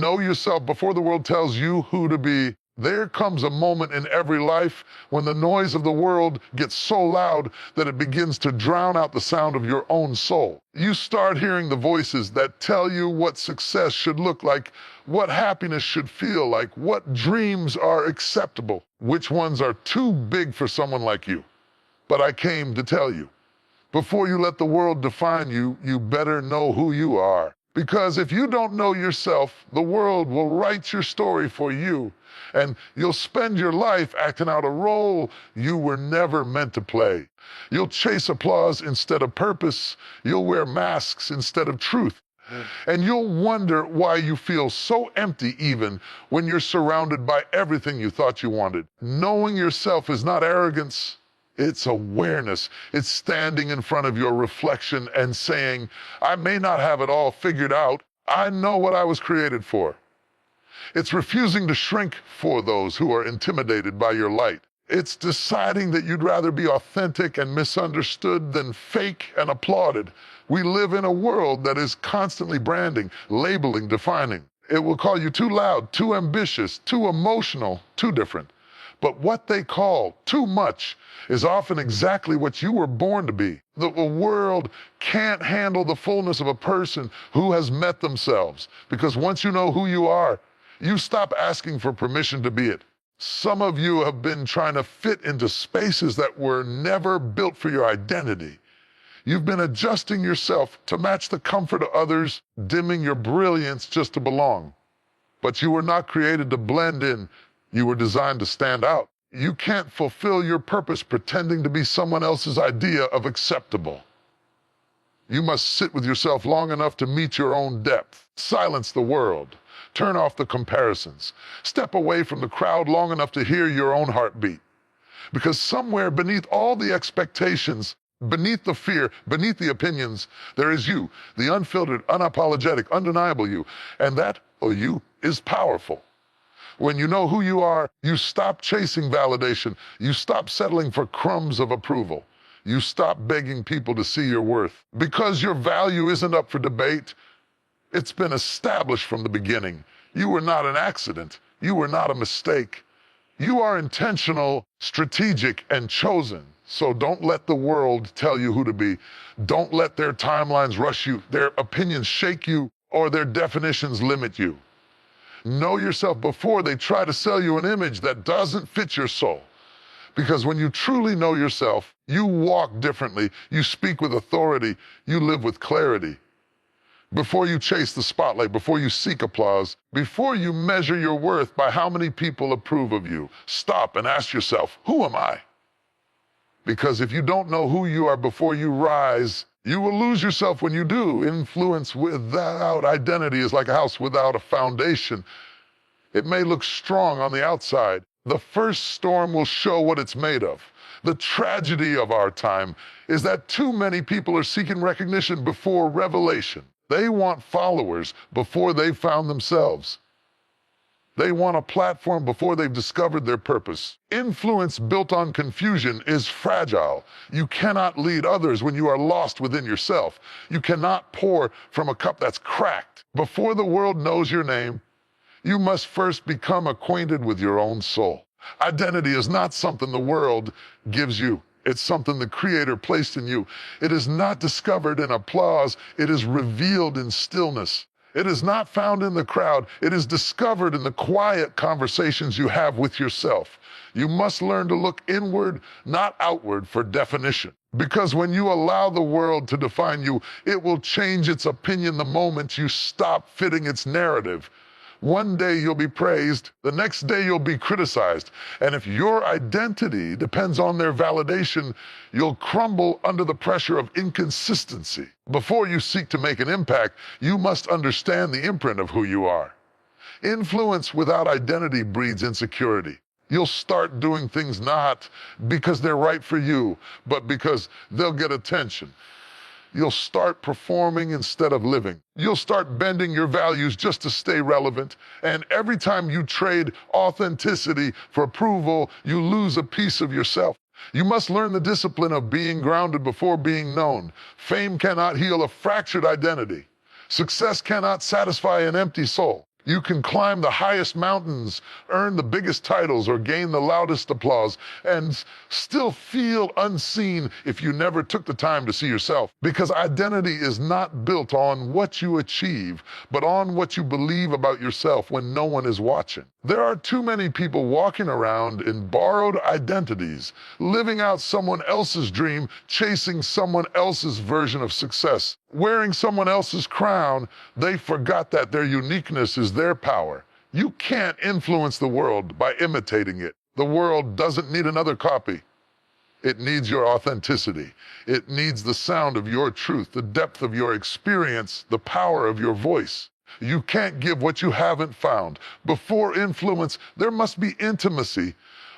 know yourself before the world tells you who to be. There comes a moment in every life when the noise of the world gets so loud that it begins to drown out the sound of your own soul. You start hearing the voices that tell you what success should look like, what happiness should feel like, what dreams are acceptable, which ones are too big for someone like you. But I came to tell you, before you let the world define you, you better know who you are. Because if you don't know yourself, the world will write your story for you, and you'll spend your life acting out a role you were never meant to play. You'll chase applause instead of purpose. You'll wear masks instead of truth. And you'll wonder why you feel so empty even when you're surrounded by everything you thought you wanted. Knowing yourself is not arrogance. It's awareness. It's standing in front of your reflection and saying, I may not have it all figured out. I know what I was created for. It's refusing to shrink for those who are intimidated by your light. It's deciding that you'd rather be authentic and misunderstood than fake and applauded. We live in a world that is constantly branding, labeling, defining. It will call you too loud, too ambitious, too emotional, too different. But what they call too much is often exactly what you were born to be. The world can't handle the fullness of a person who has met themselves, because once you know who you are, you stop asking for permission to be it. Some of you have been trying to fit into spaces that were never built for your identity. You've been adjusting yourself to match the comfort of others, dimming your brilliance just to belong. But you were not created to blend in. You were designed to stand out. You can't fulfill your purpose pretending to be someone else's idea of acceptable. You must sit with yourself long enough to meet your own depth. Silence the world. Turn off the comparisons. Step away from the crowd long enough to hear your own heartbeat. Because somewhere beneath all the expectations, beneath the fear, beneath the opinions, there is you, the unfiltered, unapologetic, undeniable you. And that, you, is powerful. When you know who you are, you stop chasing validation. You stop settling for crumbs of approval. You stop begging people to see your worth. Because your value isn't up for debate. It's been established from the beginning. You were not an accident. You were not a mistake. You are intentional, strategic, and chosen. So don't let the world tell you who to be. Don't let their timelines rush you, their opinions shake you, or their definitions limit you. Know yourself before they try to sell you an image that doesn't fit your soul. Because when you truly know yourself, you walk differently, you speak with authority, you live with clarity. Before you chase the spotlight, before you seek applause, before you measure your worth by how many people approve of you, stop and ask yourself, who am I? Because if you don't know who you are before you rise, you will lose yourself when you do. Influence without identity is like a house without a foundation. It may look strong on the outside. The first storm will show what it's made of. The tragedy of our time is that too many people are seeking recognition before revelation. They want followers before they've found themselves. They want a platform before they've discovered their purpose. Influence built on confusion is fragile. You cannot lead others when you are lost within yourself. You cannot pour from a cup that's cracked. Before the world knows your name, you must first become acquainted with your own soul. Identity is not something the world gives you. It's something the Creator placed in you. It is not discovered in applause. It is revealed in stillness. It is not found in the crowd. It is discovered in the quiet conversations you have with yourself. You must learn to look inward, not outward, for definition. Because when you allow the world to define you, it will change its opinion the moment you stop fitting its narrative. One day you'll be praised, the next day you'll be criticized. And if your identity depends on their validation, you'll crumble under the pressure of inconsistency. Before you seek to make an impact, you must understand the imprint of who you are. Influence without identity breeds insecurity. You'll start doing things not because they're right for you, but because they'll get attention. You'll start performing instead of living. You'll start bending your values just to stay relevant. And every time you trade authenticity for approval, you lose a piece of yourself. You must learn the discipline of being grounded before being known. Fame cannot heal a fractured identity. Success cannot satisfy an empty soul. You can climb the highest mountains, earn the biggest titles, or gain the loudest applause, and still feel unseen if you never took the time to see yourself. Because identity is not built on what you achieve, but on what you believe about yourself when no one is watching. There are too many people walking around in borrowed identities, living out someone else's dream, chasing someone else's version of success. Wearing someone else's crown, they forgot that their uniqueness is their power. You can't influence the world by imitating it. The world doesn't need another copy. It needs your authenticity. It needs the sound of your truth, the depth of your experience, the power of your voice. You can't give what you haven't found. Before influence, there must be intimacy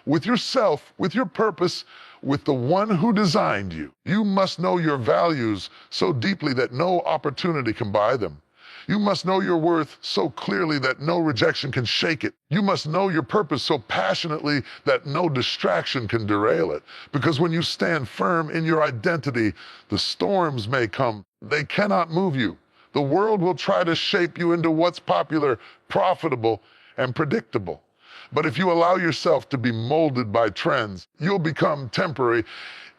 with yourself, with your purpose, with the one who designed you. You must know your values so deeply that no opportunity can buy them. You must know your worth so clearly that no rejection can shake it. You must know your purpose so passionately that no distraction can derail it. Because when you stand firm in your identity, the storms may come. They cannot move you. The world will try to shape you into what's popular, profitable, and predictable. But if you allow yourself to be molded by trends, you'll become temporary.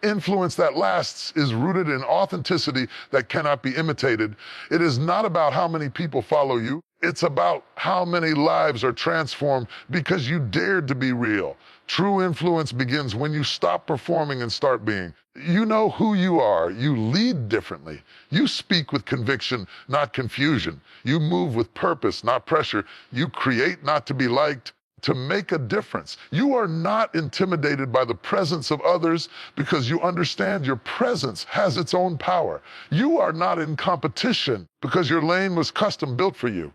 Influence that lasts is rooted in authenticity that cannot be imitated. It is not about how many people follow you. It's about how many lives are transformed because you dared to be real. True influence begins when you stop performing and start being. You know who you are. You lead differently. You speak with conviction, not confusion. You move with purpose, not pressure. You create not to be liked, to make a difference. You are not intimidated by the presence of others because you understand your presence has its own power. You are not in competition because your lane was custom built for you.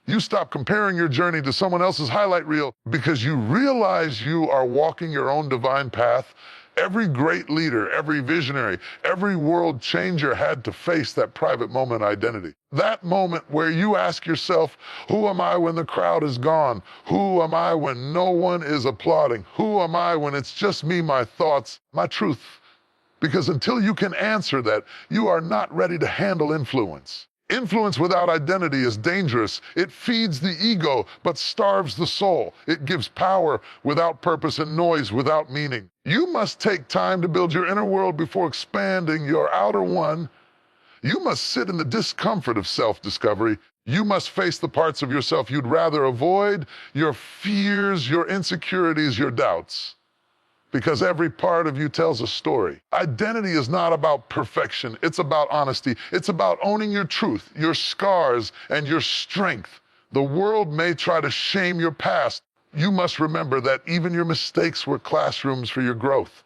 You stop comparing your journey to someone else's highlight reel because you realize you are walking your own divine path. Every great leader, every visionary, every world changer had to face that private moment identity. That moment where you ask yourself, who am I when the crowd is gone? Who am I when no one is applauding? Who am I when it's just me, my thoughts, my truth? Because until you can answer that, you are not ready to handle influence. Influence without identity is dangerous. It feeds the ego, but starves the soul. It gives power without purpose and noise without meaning. You must take time to build your inner world before expanding your outer one. You must sit in the discomfort of self-discovery. You must face the parts of yourself you'd rather avoid, your fears, your insecurities, your doubts. Because every part of you tells a story. Identity is not about perfection. It's about honesty. It's about owning your truth, your scars, and your strength. The world may try to shame your past. You must remember that even your mistakes were classrooms for your growth.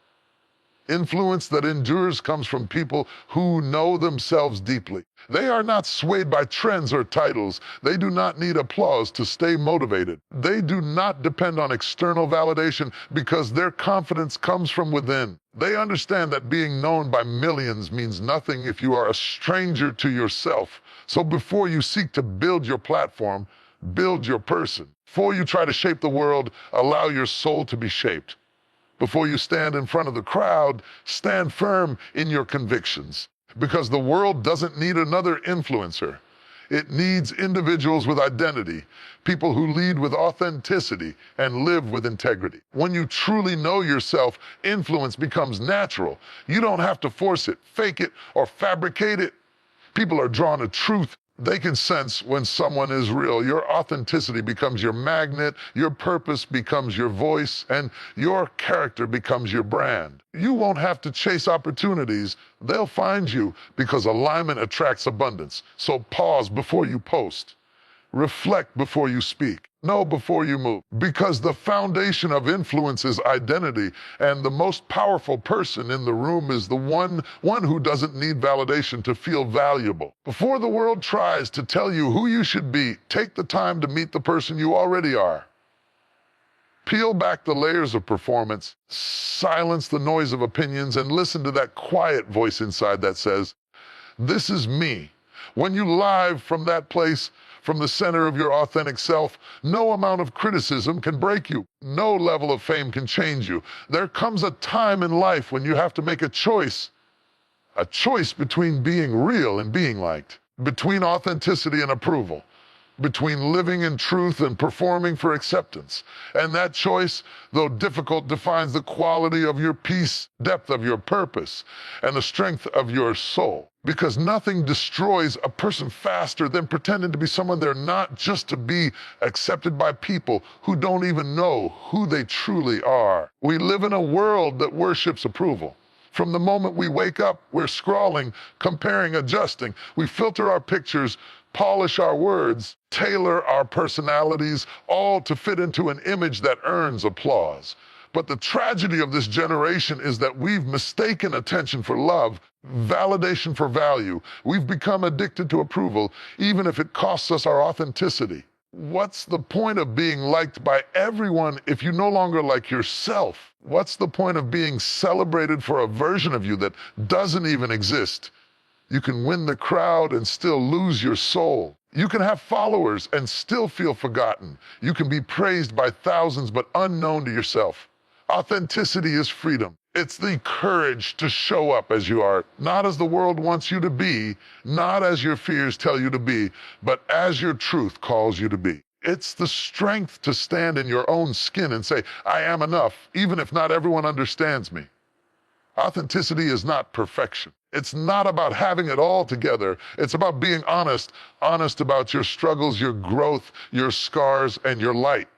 Influence that endures comes from people who know themselves deeply. They are not swayed by trends or titles. They do not need applause to stay motivated. They do not depend on external validation because their confidence comes from within. They understand that being known by millions means nothing if you are a stranger to yourself. So before you seek to build your platform, build your person. Before you try to shape the world, allow your soul to be shaped. Before you stand in front of the crowd, stand firm in your convictions. Because the world doesn't need another influencer. It needs individuals with identity, people who lead with authenticity and live with integrity. When you truly know yourself, influence becomes natural. You don't have to force it, fake it, or fabricate it. People are drawn to truth. They can sense when someone is real. Your authenticity becomes your magnet, your purpose becomes your voice, and your character becomes your brand. You won't have to chase opportunities. They'll find you because alignment attracts abundance. So pause before you post. Reflect before you speak. Know before you move. Because the foundation of influence is identity, and the most powerful person in the room is the one who doesn't need validation to feel valuable. Before the world tries to tell you who you should be, take the time to meet the person you already are. Peel back the layers of performance, silence the noise of opinions, and listen to that quiet voice inside that says, "This is me." When you live from that place, from the center of your authentic self, no amount of criticism can break you. No level of fame can change you. There comes a time in life when you have to make a choice between being real and being liked, between authenticity and approval, between living in truth and performing for acceptance. And that choice, though difficult, defines the quality of your peace, depth of your purpose, and the strength of your soul. Because nothing destroys a person faster than pretending to be someone they're not, just to be accepted by people who don't even know who they truly are. We live in a world that worships approval. From the moment we wake up, we're scrolling, comparing, adjusting. We filter our pictures, polish our words, tailor our personalities, all to fit into an image that earns applause. But the tragedy of this generation is that we've mistaken attention for love, validation for value. We've become addicted to approval, even if it costs us our authenticity. What's the point of being liked by everyone if you no longer like yourself? What's the point of being celebrated for a version of you that doesn't even exist? You can win the crowd and still lose your soul. You can have followers and still feel forgotten. You can be praised by thousands but unknown to yourself. Authenticity is freedom. It's the courage to show up as you are, not as the world wants you to be, not as your fears tell you to be, but as your truth calls you to be. It's the strength to stand in your own skin and say, I am enough, even if not everyone understands me. Authenticity is not perfection. It's not about having it all together. It's about being honest about your struggles, your growth, your scars, and your light.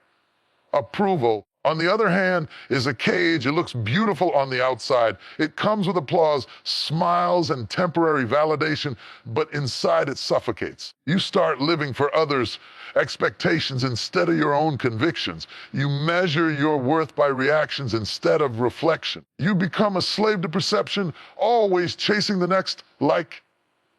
Approval, on the other hand, is a cage. It looks beautiful on the outside. It comes with applause, smiles, and temporary validation, but inside it suffocates. You start living for others' expectations instead of your own convictions. You measure your worth by reactions instead of reflection. You become a slave to perception, always chasing the next like,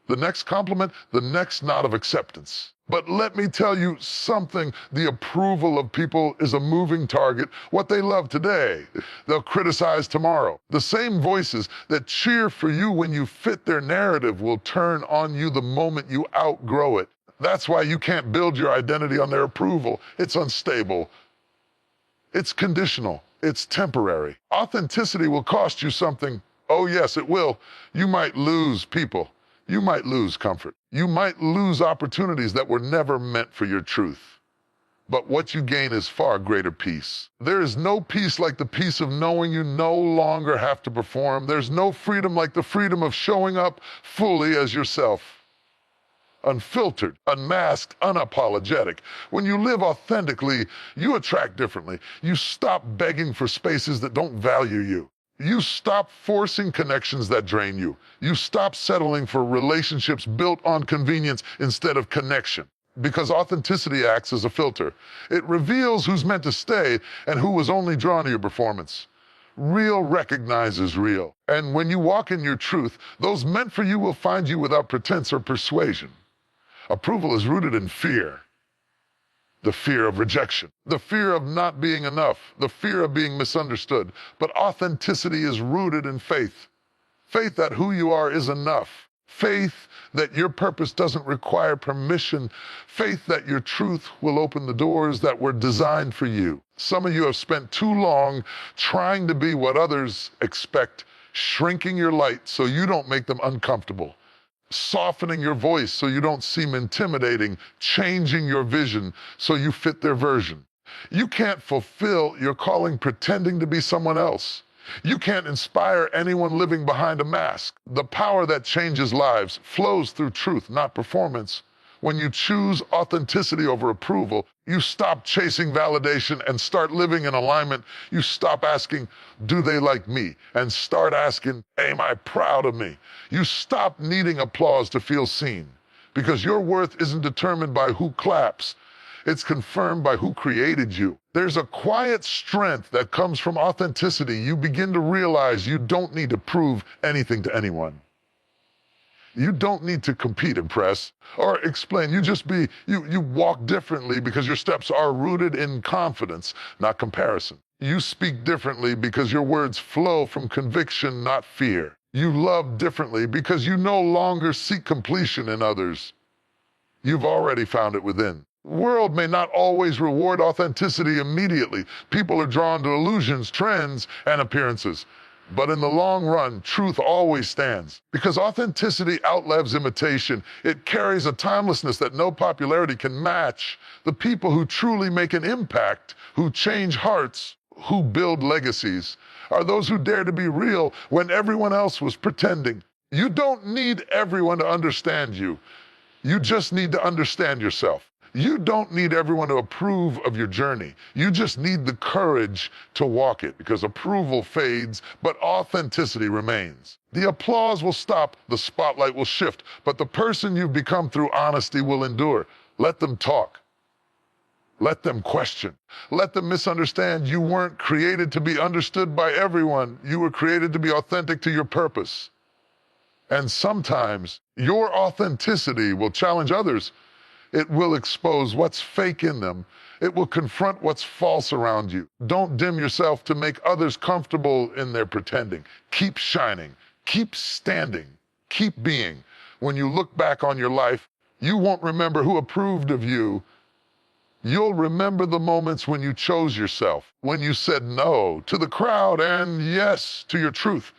the next compliment, the next nod of acceptance. But let me tell you something, the approval of people is a moving target. What they love today, they'll criticize tomorrow. The same voices that cheer for you when you fit their narrative will turn on you the moment you outgrow it. That's why you can't build your identity on their approval. It's unstable. It's conditional. It's temporary. Authenticity will cost you something. Oh yes, it will. You might lose people. You might lose comfort. You might lose opportunities that were never meant for your truth. But what you gain is far greater peace. There is no peace like the peace of knowing you no longer have to perform. There's no freedom like the freedom of showing up fully as yourself. Unfiltered, unmasked, unapologetic. When you live authentically, you attract differently. You stop begging for spaces that don't value you. You stop forcing connections that drain you. You stop settling for relationships built on convenience instead of connection. Because authenticity acts as a filter. It reveals who's meant to stay and who was only drawn to your performance. Real recognizes real. And when you walk in your truth, those meant for you will find you without pretense or persuasion. Approval is rooted in fear. The fear of rejection, the fear of not being enough, the fear of being misunderstood. But authenticity is rooted in faith. Faith that who you are is enough. Faith that your purpose doesn't require permission. Faith that your truth will open the doors that were designed for you. Some of you have spent too long trying to be what others expect, shrinking your light so you don't make them uncomfortable. Softening your voice so you don't seem intimidating, changing your vision so you fit their version. You can't fulfill your calling pretending to be someone else. You can't inspire anyone living behind a mask. The power that changes lives flows through truth, not performance. When you choose authenticity over approval, you stop chasing validation and start living in alignment. You stop asking, do they like me? And start asking, am I proud of me? You stop needing applause to feel seen, because your worth isn't determined by who claps. It's confirmed by who created you. There's a quiet strength that comes from authenticity. You begin to realize you don't need to prove anything to anyone. You don't need to compete, impress, or explain. You walk differently because your steps are rooted in confidence, not comparison. You speak differently because your words flow from conviction, not fear. You love differently because you no longer seek completion in others. You've already found it within. The world may not always reward authenticity immediately. People are drawn to illusions, trends, and appearances. But in the long run, truth always stands. Because authenticity outlives imitation. It carries a timelessness that no popularity can match. The people who truly make an impact, who change hearts, who build legacies, are those who dare to be real when everyone else was pretending. You don't need everyone to understand you. You just need to understand yourself. You don't need everyone to approve of your journey. You just need the courage to walk it, because approval fades, but authenticity remains. The applause will stop, the spotlight will shift, but the person you've become through honesty will endure. Let them talk. Let them question. Let them misunderstand. You weren't created to be understood by everyone. You were created to be authentic to your purpose. And sometimes your authenticity will challenge others. It will expose what's fake in them. It will confront what's false around you. Don't dim yourself to make others comfortable in their pretending. Keep shining. Keep standing. Keep being. When you look back on your life, you won't remember who approved of you. You'll remember the moments when you chose yourself, when you said no to the crowd and yes to your truth,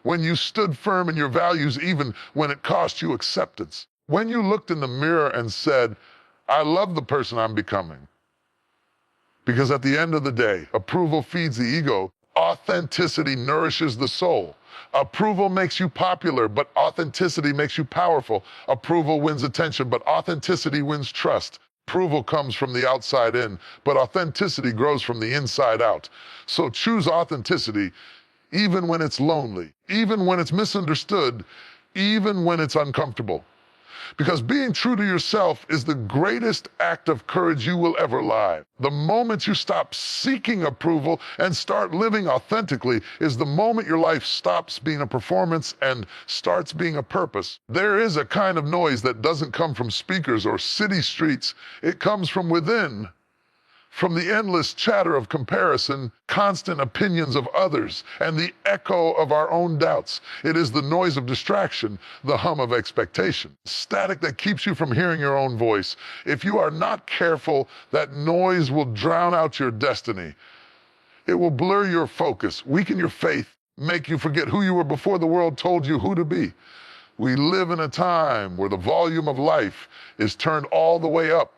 when you stood firm in your values even when it cost you acceptance. When you looked in the mirror and said, I love the person I'm becoming. Because at the end of the day, approval feeds the ego. Authenticity nourishes the soul. Approval makes you popular, but authenticity makes you powerful. Approval wins attention, but authenticity wins trust. Approval comes from the outside in, but authenticity grows from the inside out. So choose authenticity even when it's lonely, even when it's misunderstood, even when it's uncomfortable. Because being true to yourself is the greatest act of courage you will ever live. The moment you stop seeking approval and start living authentically is the moment your life stops being a performance and starts being a purpose. There is a kind of noise that doesn't come from speakers or city streets. It comes from within. From the endless chatter of comparison, constant opinions of others, and the echo of our own doubts. It is the noise of distraction, the hum of expectation, static that keeps you from hearing your own voice. If you are not careful, that noise will drown out your destiny. It will blur your focus, weaken your faith, make you forget who you were before the world told you who to be. We live in a time where the volume of life is turned all the way up.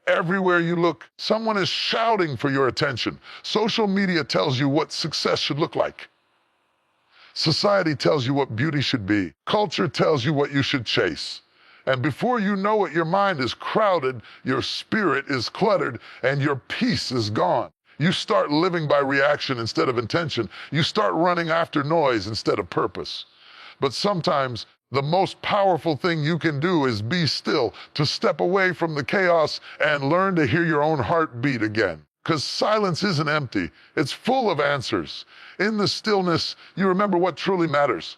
Everywhere you look, someone is shouting for your attention. Social media tells you what success should look like. Society tells you what beauty should be. Culture tells you what you should chase. And before you know it, your mind is crowded, your spirit is cluttered, and your peace is gone. You start living by reaction instead of intention. You start running after noise instead of purpose. But sometimes the most powerful thing you can do is be still, to step away from the chaos and learn to hear your own heart beat again. Because silence isn't empty, it's full of answers. In the stillness, you remember what truly matters.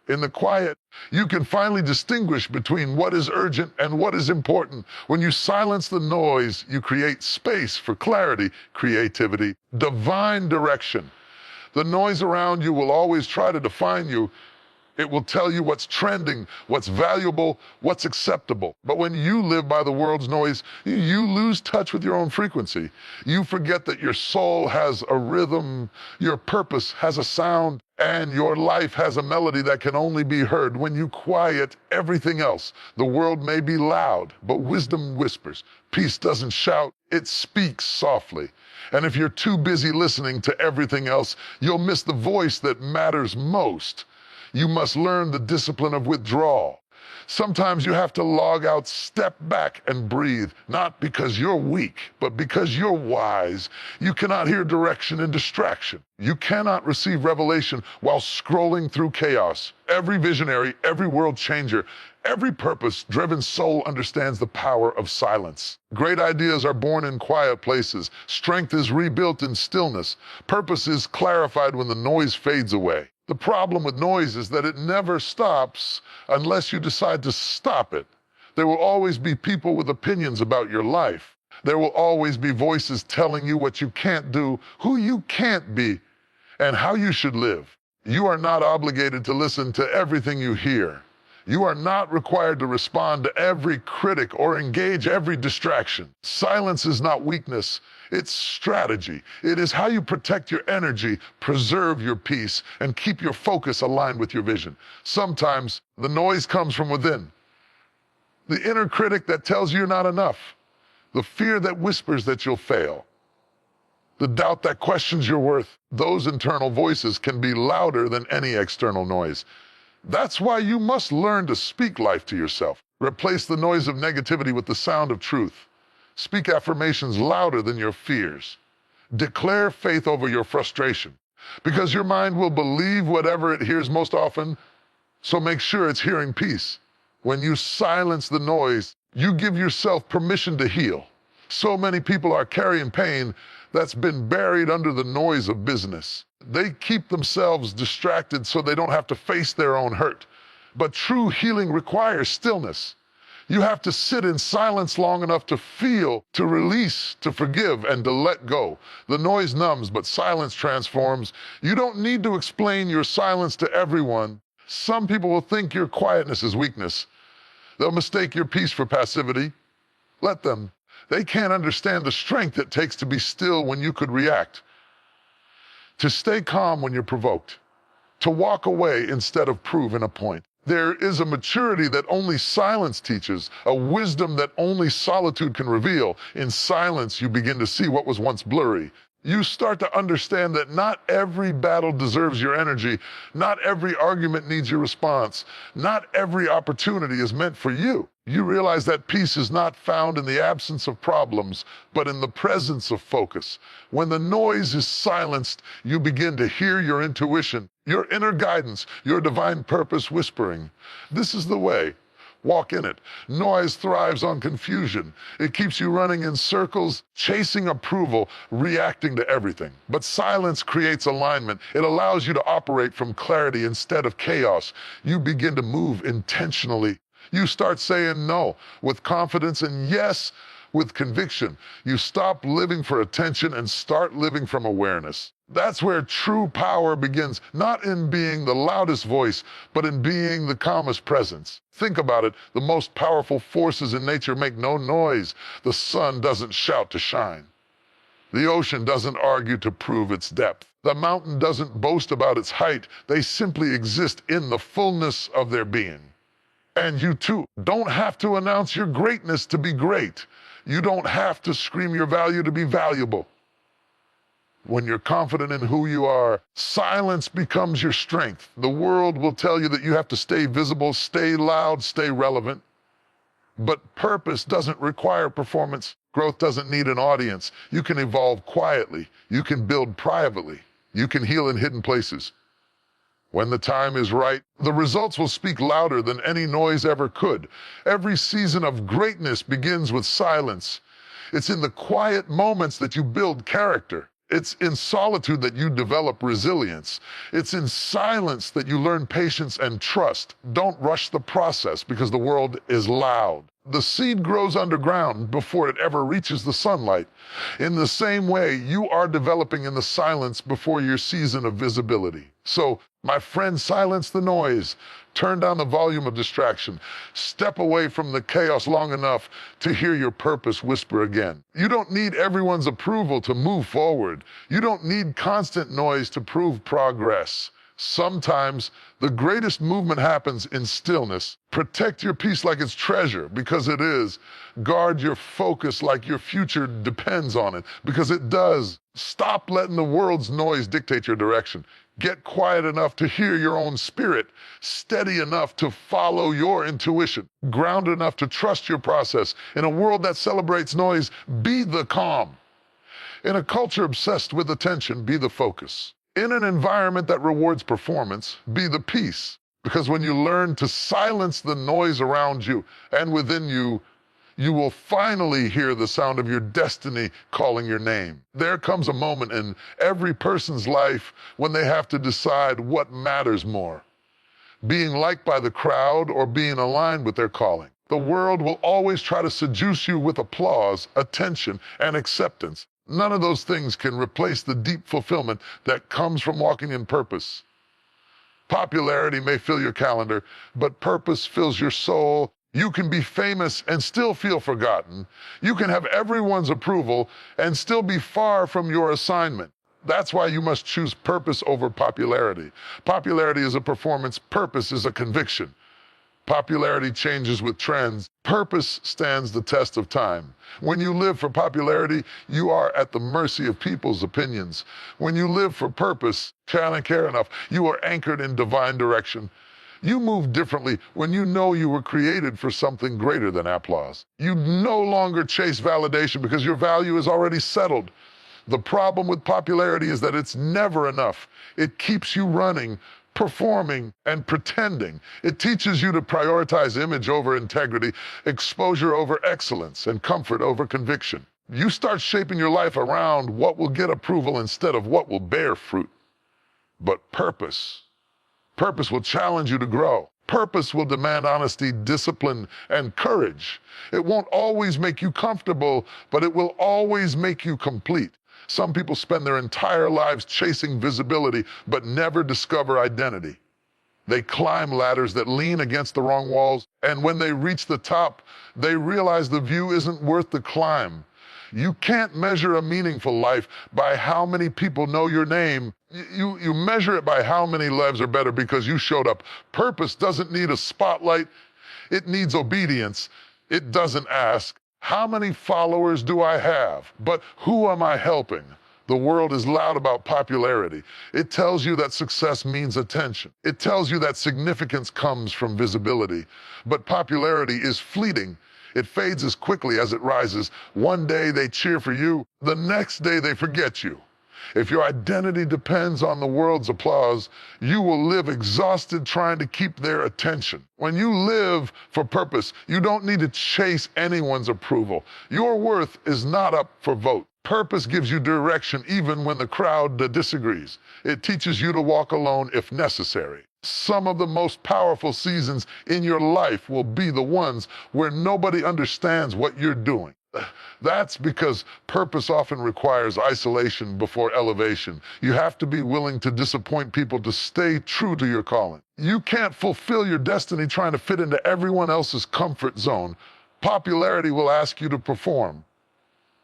In the quiet, you can finally distinguish between what is urgent and what is important. When you silence the noise, you create space for clarity, creativity, divine direction. The noise around you will always try to define you. It will tell you what's trending, what's valuable, what's acceptable. But when you live by the world's noise, you lose touch with your own frequency. You forget that your soul has a rhythm, your purpose has a sound, and your life has a melody that can only be heard when you quiet everything else. The world may be loud, but wisdom whispers. Peace doesn't shout, it speaks softly. And if you're too busy listening to everything else, you'll miss the voice that matters most. You must learn the discipline of withdrawal. Sometimes you have to log out, step back, and breathe, not because you're weak, but because you're wise. You cannot hear direction in distraction. You cannot receive revelation while scrolling through chaos. Every visionary, every world changer, every purpose-driven soul understands the power of silence. Great ideas are born in quiet places. Strength is rebuilt in stillness. Purpose is clarified when the noise fades away. The problem with noise is that it never stops unless you decide to stop it. There will always be people with opinions about your life. There will always be voices telling you what you can't do, who you can't be, and how you should live. You are not obligated to listen to everything you hear. You are not required to respond to every critic or engage every distraction. Silence is not weakness, it's strategy. It is how you protect your energy, preserve your peace, and keep your focus aligned with your vision. Sometimes the noise comes from within. The inner critic that tells you you're not enough. The fear that whispers that you'll fail. The doubt that questions your worth. Those internal voices can be louder than any external noise. That's why you must learn to speak life to yourself. Replace the noise of negativity with the sound of truth. Speak affirmations louder than your fears. Declare faith over your frustration, because your mind will believe whatever it hears most often, so make sure it's hearing peace. When you silence the noise, you give yourself permission to heal. So many people are carrying pain that's been buried under the noise of business. They keep themselves distracted so they don't have to face their own hurt. But true healing requires stillness. You have to sit in silence long enough to feel, to release, to forgive, and to let go. The noise numbs, but silence transforms. You don't need to explain your silence to everyone. Some people will think your quietness is weakness. They'll mistake your peace for passivity. Let them. They can't understand the strength it takes to be still when you could react. To stay calm when you're provoked. To walk away instead of proving a point. There is a maturity that only silence teaches, a wisdom that only solitude can reveal. In silence, you begin to see what was once blurry. You start to understand that not every battle deserves your energy. Not every argument needs your response. Not every opportunity is meant for you. You realize that peace is not found in the absence of problems, but in the presence of focus. When the noise is silenced, you begin to hear your intuition, your inner guidance, your divine purpose whispering. This is the way. Walk in it. Noise thrives on confusion. It keeps you running in circles, chasing approval, reacting to everything. But silence creates alignment. It allows you to operate from clarity instead of chaos. You begin to move intentionally. You start saying no with confidence and yes with conviction. You stop living for attention and start living from awareness. That's where true power begins, not in being the loudest voice, but in being the calmest presence. Think about it. The most powerful forces in nature make no noise. The sun doesn't shout to shine. The ocean doesn't argue to prove its depth. The mountain doesn't boast about its height. They simply exist in the fullness of their being. And you too don't have to announce your greatness to be great. You don't have to scream your value to be valuable. When you're confident in who you are, silence becomes your strength. The world will tell you that you have to stay visible, stay loud, stay relevant. But purpose doesn't require performance. Growth doesn't need an audience. You can evolve quietly. You can build privately. You can heal in hidden places. When the time is right, the results will speak louder than any noise ever could. Every season of greatness begins with silence. It's in the quiet moments that you build character. It's in solitude that you develop resilience. It's in silence that you learn patience and trust. Don't rush the process because the world is loud. The seed grows underground before it ever reaches the sunlight. In the same way, you are developing in the silence before your season of visibility. So, my friend, silence the noise. Turn down the volume of distraction. Step away from the chaos long enough to hear your purpose whisper again. You don't need everyone's approval to move forward. You don't need constant noise to prove progress. Sometimes the greatest movement happens in stillness. Protect your peace like it's treasure, because it is. Guard your focus like your future depends on it, because it does. Stop letting the world's noise dictate your direction. Get quiet enough to hear your own spirit, steady enough to follow your intuition, grounded enough to trust your process. In a world that celebrates noise, be the calm. In a culture obsessed with attention, be the focus. In an environment that rewards performance, be the peace. Because when you learn to silence the noise around you and within you, you will finally hear the sound of your destiny calling your name. There comes a moment in every person's life when they have to decide what matters more, being liked by the crowd or being aligned with their calling. The world will always try to seduce you with applause, attention, and acceptance. None of those things can replace the deep fulfillment that comes from walking in purpose. Popularity may fill your calendar, but purpose fills your soul. You can be famous and still feel forgotten. You can have everyone's approval and still be far from your assignment. That's why you must choose purpose over popularity. Popularity is a performance, purpose is a conviction. Popularity changes with trends. Purpose stands the test of time. When you live for popularity, you are at the mercy of people's opinions. When you live for purpose, care enough, you are anchored in divine direction. You move differently when you know you were created for something greater than applause. You no longer chase validation because your value is already settled. The problem with popularity is that it's never enough. It keeps you running, performing, and pretending. It teaches you to prioritize image over integrity, exposure over excellence, and comfort over conviction. You start shaping your life around what will get approval instead of what will bear fruit. But purpose will challenge you to grow. Purpose will demand honesty, discipline, and courage. It won't always make you comfortable, but it will always make you complete. Some people spend their entire lives chasing visibility, but never discover identity. They climb ladders that lean against the wrong walls, and when they reach the top, they realize the view isn't worth the climb. You can't measure a meaningful life by how many people know your name. You measure it by how many lives are better because you showed up. Purpose doesn't need a spotlight. It needs obedience. It doesn't ask, how many followers do I have? But who am I helping? The world is loud about popularity. It tells you that success means attention. It tells you that significance comes from visibility. But popularity is fleeting. It fades as quickly as it rises. One day they cheer for you, the next day they forget you. If your identity depends on the world's applause, you will live exhausted trying to keep their attention. When you live for purpose, you don't need to chase anyone's approval. Your worth is not up for vote. Purpose gives you direction even when the crowd disagrees. It teaches you to walk alone if necessary. Some of the most powerful seasons in your life will be the ones where nobody understands what you're doing. That's because purpose often requires isolation before elevation. You have to be willing to disappoint people to stay true to your calling. You can't fulfill your destiny trying to fit into everyone else's comfort zone. Popularity will ask you to perform.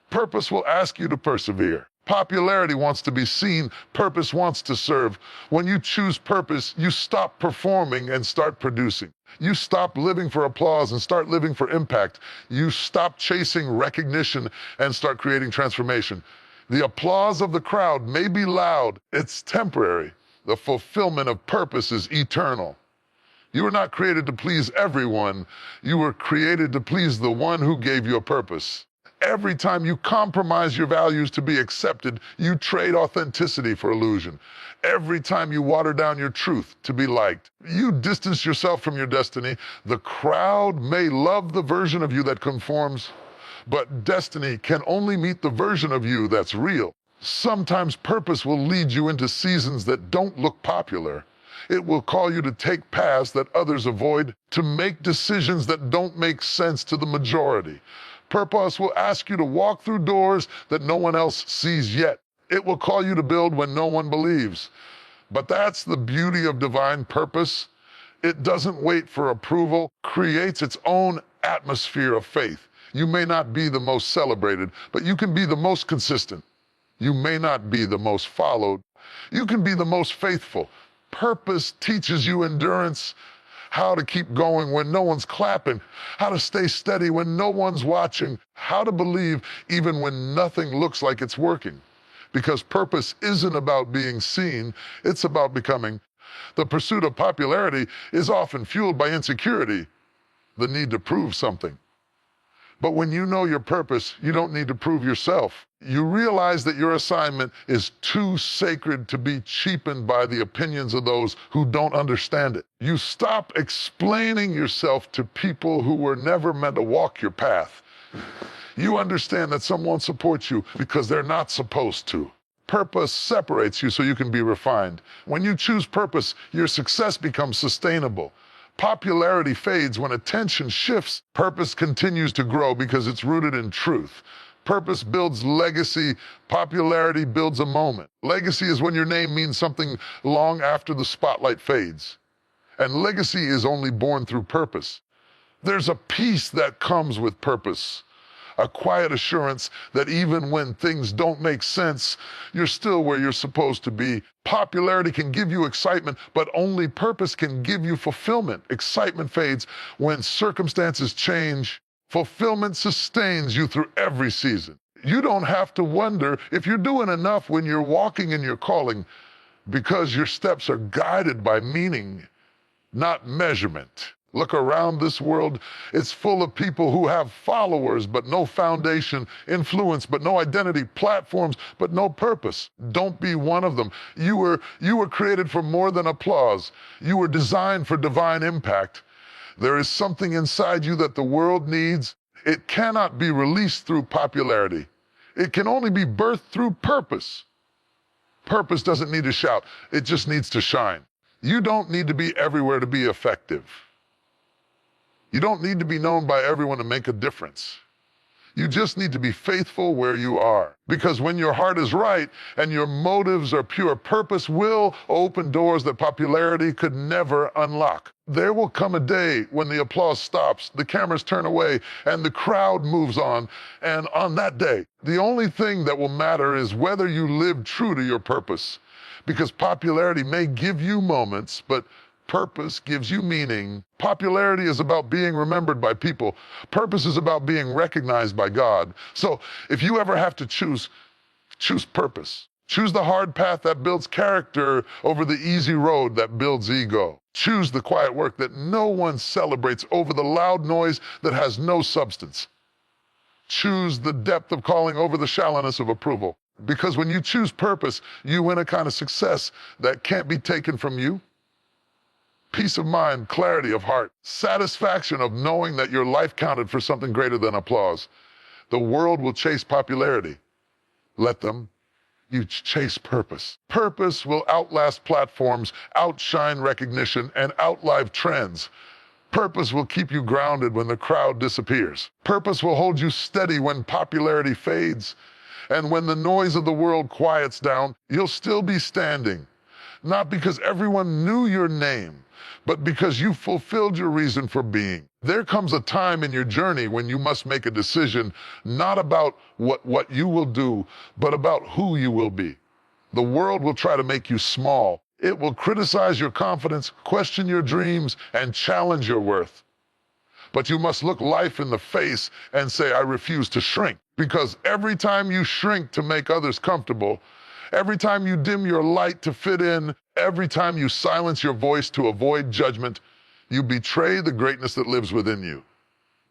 Purpose will ask you to persevere. Popularity wants to be seen. Purpose wants to serve. When you choose purpose, you stop performing and start producing. You stop living for applause and start living for impact. You stop chasing recognition and start creating transformation. The applause of the crowd may be loud. It's temporary. The fulfillment of purpose is eternal. You were not created to please everyone. You were created to please the one who gave you a purpose. Every time you compromise your values to be accepted, you trade authenticity for illusion. Every time you water down your truth to be liked, you distance yourself from your destiny. The crowd may love the version of you that conforms, but destiny can only meet the version of you that's real. Sometimes purpose will lead you into seasons that don't look popular. It will call you to take paths that others avoid, to make decisions that don't make sense to the majority. Purpose will ask you to walk through doors that no one else sees yet. It will call you to build when no one believes. But that's the beauty of divine purpose. It doesn't wait for approval, creates its own atmosphere of faith. You may not be the most celebrated, but you can be the most consistent. You may not be the most followed. You can be the most faithful. Purpose teaches you endurance, how to keep going when no one's clapping, how to stay steady when no one's watching, how to believe even when nothing looks like it's working. Because purpose isn't about being seen, it's about becoming. The pursuit of popularity is often fueled by insecurity, the need to prove something. But when you know your purpose, you don't need to prove yourself. You realize that your assignment is too sacred to be cheapened by the opinions of those who don't understand it. You stop explaining yourself to people who were never meant to walk your path. You understand that some won't support you because they're not supposed to. Purpose separates you so you can be refined. When you choose purpose, your success becomes sustainable. Popularity fades when attention shifts. Purpose continues to grow because it's rooted in truth. Purpose builds legacy. Popularity builds a moment. Legacy is when your name means something long after the spotlight fades. And legacy is only born through purpose. There's a peace that comes with purpose, a quiet assurance that even when things don't make sense, you're still where you're supposed to be. Popularity can give you excitement, but only purpose can give you fulfillment. Excitement fades when circumstances change. Fulfillment sustains you through every season. You don't have to wonder if you're doing enough when you're walking in your calling, because your steps are guided by meaning, not measurement. Look around this world. It's full of people who have followers but no foundation, influence but no identity, platforms but no purpose. Don't be one of them. You were created for more than applause. You were designed for divine impact. There is something inside you that the world needs. It cannot be released through popularity. It can only be birthed through purpose. Purpose doesn't need to shout. It just needs to shine. You don't need to be everywhere to be effective. You don't need to be known by everyone to make a difference. You just need to be faithful where you are. Because when your heart is right and your motives are pure, purpose will open doors that popularity could never unlock. There will come a day when the applause stops, the cameras turn away, and the crowd moves on. And on that day, the only thing that will matter is whether you live true to your purpose. Because popularity may give you moments, but purpose gives you meaning. Popularity is about being remembered by people. Purpose is about being recognized by God. So if you ever have to choose purpose. Choose the hard path that builds character over the easy road that builds ego. Choose the quiet work that no one celebrates over the loud noise that has no substance. Choose the depth of calling over the shallowness of approval. Because when you choose purpose, you win a kind of success that can't be taken from you. Peace of mind, clarity of heart, satisfaction of knowing that your life counted for something greater than applause. The world will chase popularity. Let them. You chase purpose. Purpose will outlast platforms, outshine recognition, and outlive trends. Purpose will keep you grounded when the crowd disappears. Purpose will hold you steady when popularity fades. And when the noise of the world quiets down, you'll still be standing. Not because everyone knew your name, but because you fulfilled your reason for being. There comes a time in your journey when you must make a decision, not about what you will do, but about who you will be. The world will try to make you small. It will criticize your confidence, question your dreams, and challenge your worth. But you must look life in the face and say, I refuse to shrink. Because every time you shrink to make others comfortable, every time you dim your light to fit in, every time you silence your voice to avoid judgment, you betray the greatness that lives within you.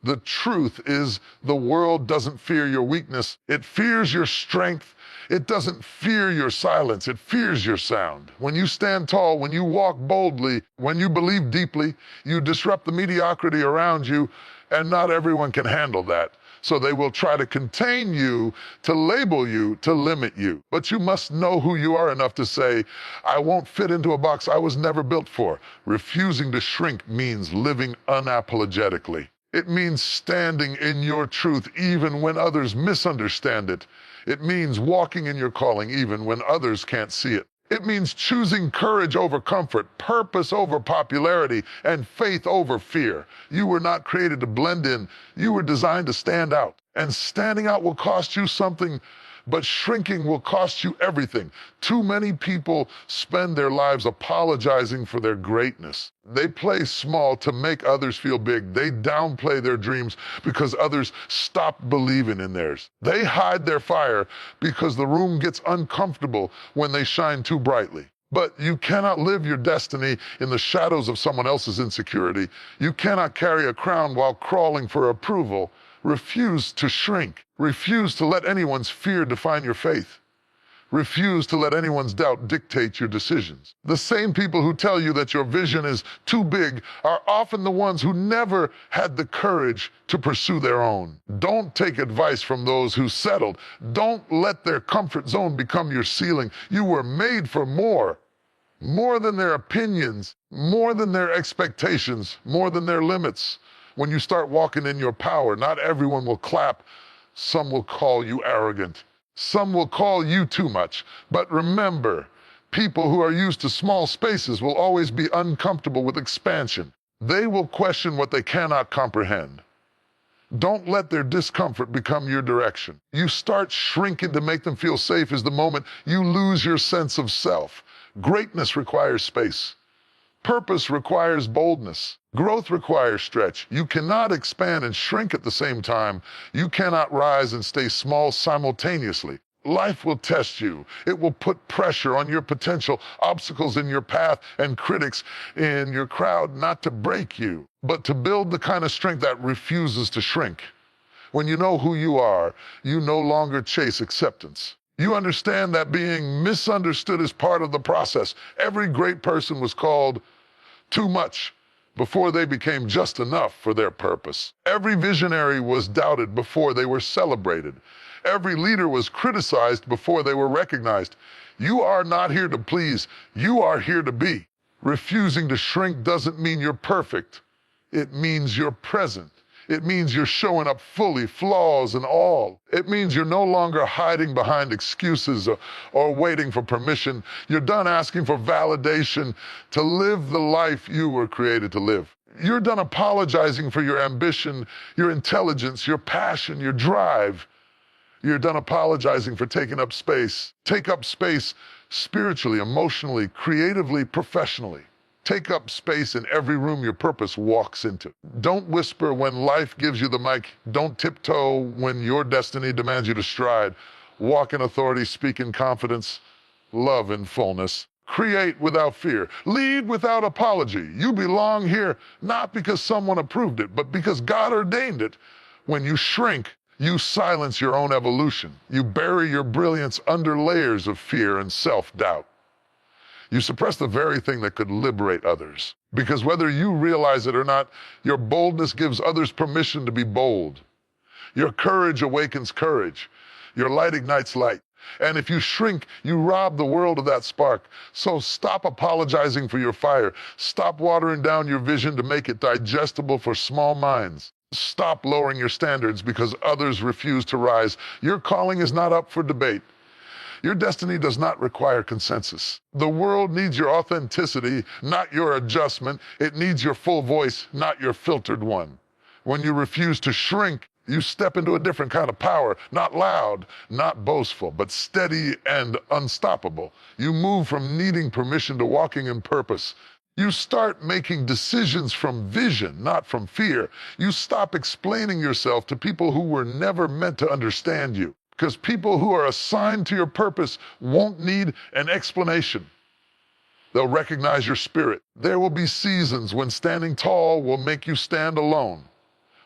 The truth is, the world doesn't fear your weakness. It fears your strength. It doesn't fear your silence. It fears your sound. When you stand tall, when you walk boldly, when you believe deeply, you disrupt the mediocrity around you, and not everyone can handle that. So they will try to contain you, to label you, to limit you. But you must know who you are enough to say, I won't fit into a box I was never built for. Refusing to shrink means living unapologetically. It means standing in your truth even when others misunderstand it. It means walking in your calling even when others can't see it. It means choosing courage over comfort, purpose over popularity, and faith over fear. You were not created to blend in. You were designed to stand out. And standing out will cost you something, but shrinking will cost you everything. Too many people spend their lives apologizing for their greatness. They play small to make others feel big. They downplay their dreams because others stop believing in theirs. They hide their fire because the room gets uncomfortable when they shine too brightly. But you cannot live your destiny in the shadows of someone else's insecurity. You cannot carry a crown while crawling for approval. Refuse to shrink. Refuse to let anyone's fear define your faith. Refuse to let anyone's doubt dictate your decisions. The same people who tell you that your vision is too big are often the ones who never had the courage to pursue their own. Don't take advice from those who settled. Don't let their comfort zone become your ceiling. You were made for more. More than their opinions, more than their expectations, more than their limits. When you start walking in your power, not everyone will clap. Some will call you arrogant. Some will call you too much. But remember, people who are used to small spaces will always be uncomfortable with expansion. They will question what they cannot comprehend. Don't let their discomfort become your direction. You start shrinking to make them feel safe is the moment you lose your sense of self. Greatness requires space. Purpose requires boldness. Growth requires stretch. You cannot expand and shrink at the same time. You cannot rise and stay small simultaneously. Life will test you. It will put pressure on your potential, obstacles in your path, and critics in your crowd, not to break you, but to build the kind of strength that refuses to shrink. When you know who you are, you no longer chase acceptance. You understand that being misunderstood is part of the process. Every great person was called too much before they became just enough for their purpose. Every visionary was doubted before they were celebrated. Every leader was criticized before they were recognized. You are not here to please. You are here to be. Refusing to shrink doesn't mean you're perfect. It means you're present. It means you're showing up fully, flaws and all. It means you're no longer hiding behind excuses or waiting for permission. You're done asking for validation to live the life you were created to live. You're done apologizing for your ambition, your intelligence, your passion, your drive. You're done apologizing for taking up space. Take up space spiritually, emotionally, creatively, professionally. Take up space in every room your purpose walks into. Don't whisper when life gives you the mic. Don't tiptoe when your destiny demands you to stride. Walk in authority, speak in confidence, love in fullness. Create without fear. Lead without apology. You belong here not because someone approved it, but because God ordained it. When you shrink, you silence your own evolution. You bury your brilliance under layers of fear and self-doubt. You suppress the very thing that could liberate others. Because whether you realize it or not, your boldness gives others permission to be bold. Your courage awakens courage. Your light ignites light. And if you shrink, you rob the world of that spark. So stop apologizing for your fire. Stop watering down your vision to make it digestible for small minds. Stop lowering your standards because others refuse to rise. Your calling is not up for debate. Your destiny does not require consensus. The world needs your authenticity, not your adjustment. It needs your full voice, not your filtered one. When you refuse to shrink, you step into a different kind of power, not loud, not boastful, but steady and unstoppable. You move from needing permission to walking in purpose. You start making decisions from vision, not from fear. You stop explaining yourself to people who were never meant to understand you. Because people who are assigned to your purpose won't need an explanation. They'll recognize your spirit. There will be seasons when standing tall will make you stand alone.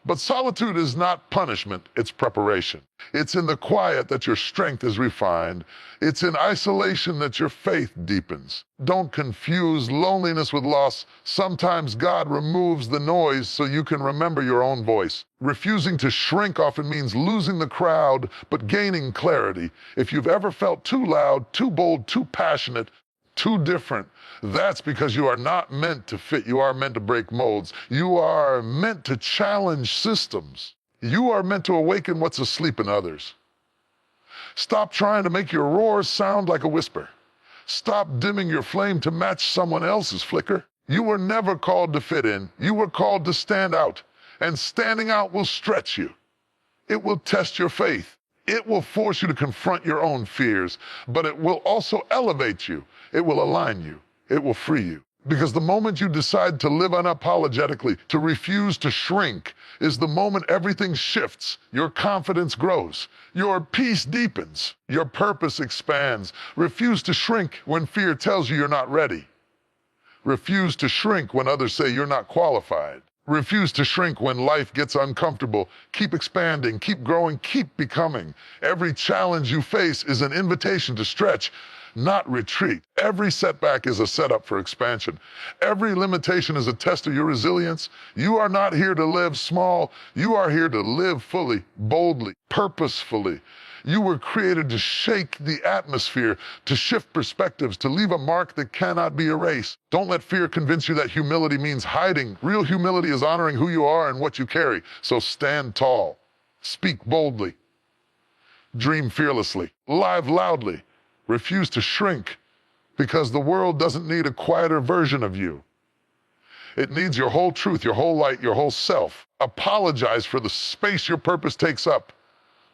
But solitude is not punishment, it's preparation. It's in the quiet that your strength is refined. It's in isolation that your faith deepens. Don't confuse loneliness with loss. Sometimes God removes the noise so you can remember your own voice. Refusing to shrink often means losing the crowd, but gaining clarity. If you've ever felt too loud, too bold, too passionate, too different, that's because you are not meant to fit. You are meant to break molds. You are meant to challenge systems. You are meant to awaken what's asleep in others. Stop trying to make your roar sound like a whisper. Stop dimming your flame to match someone else's flicker. You were never called to fit in. You were called to stand out. And standing out will stretch you. It will test your faith. It will force you to confront your own fears, but it will also elevate you. It will align you. It will free you. Because the moment you decide to live unapologetically, to refuse to shrink, is the moment everything shifts. Your confidence grows. Your peace deepens. Your purpose expands. Refuse to shrink when fear tells you you're not ready. Refuse to shrink when others say you're not qualified. Refuse to shrink when life gets uncomfortable. Keep expanding, keep growing, keep becoming. Every challenge you face is an invitation to stretch, not retreat. Every setback is a setup for expansion. Every limitation is a test of your resilience. You are not here to live small. You are here to live fully, boldly, purposefully. You were created to shake the atmosphere, to shift perspectives, to leave a mark that cannot be erased. Don't let fear convince you that humility means hiding. Real humility is honoring who you are and what you carry. So stand tall, speak boldly, Dream fearlessly, live loudly, refuse to shrink, because the world doesn't need a quieter version of you. It needs your whole truth, your whole light, your whole self. Apologize for the space your purpose takes up.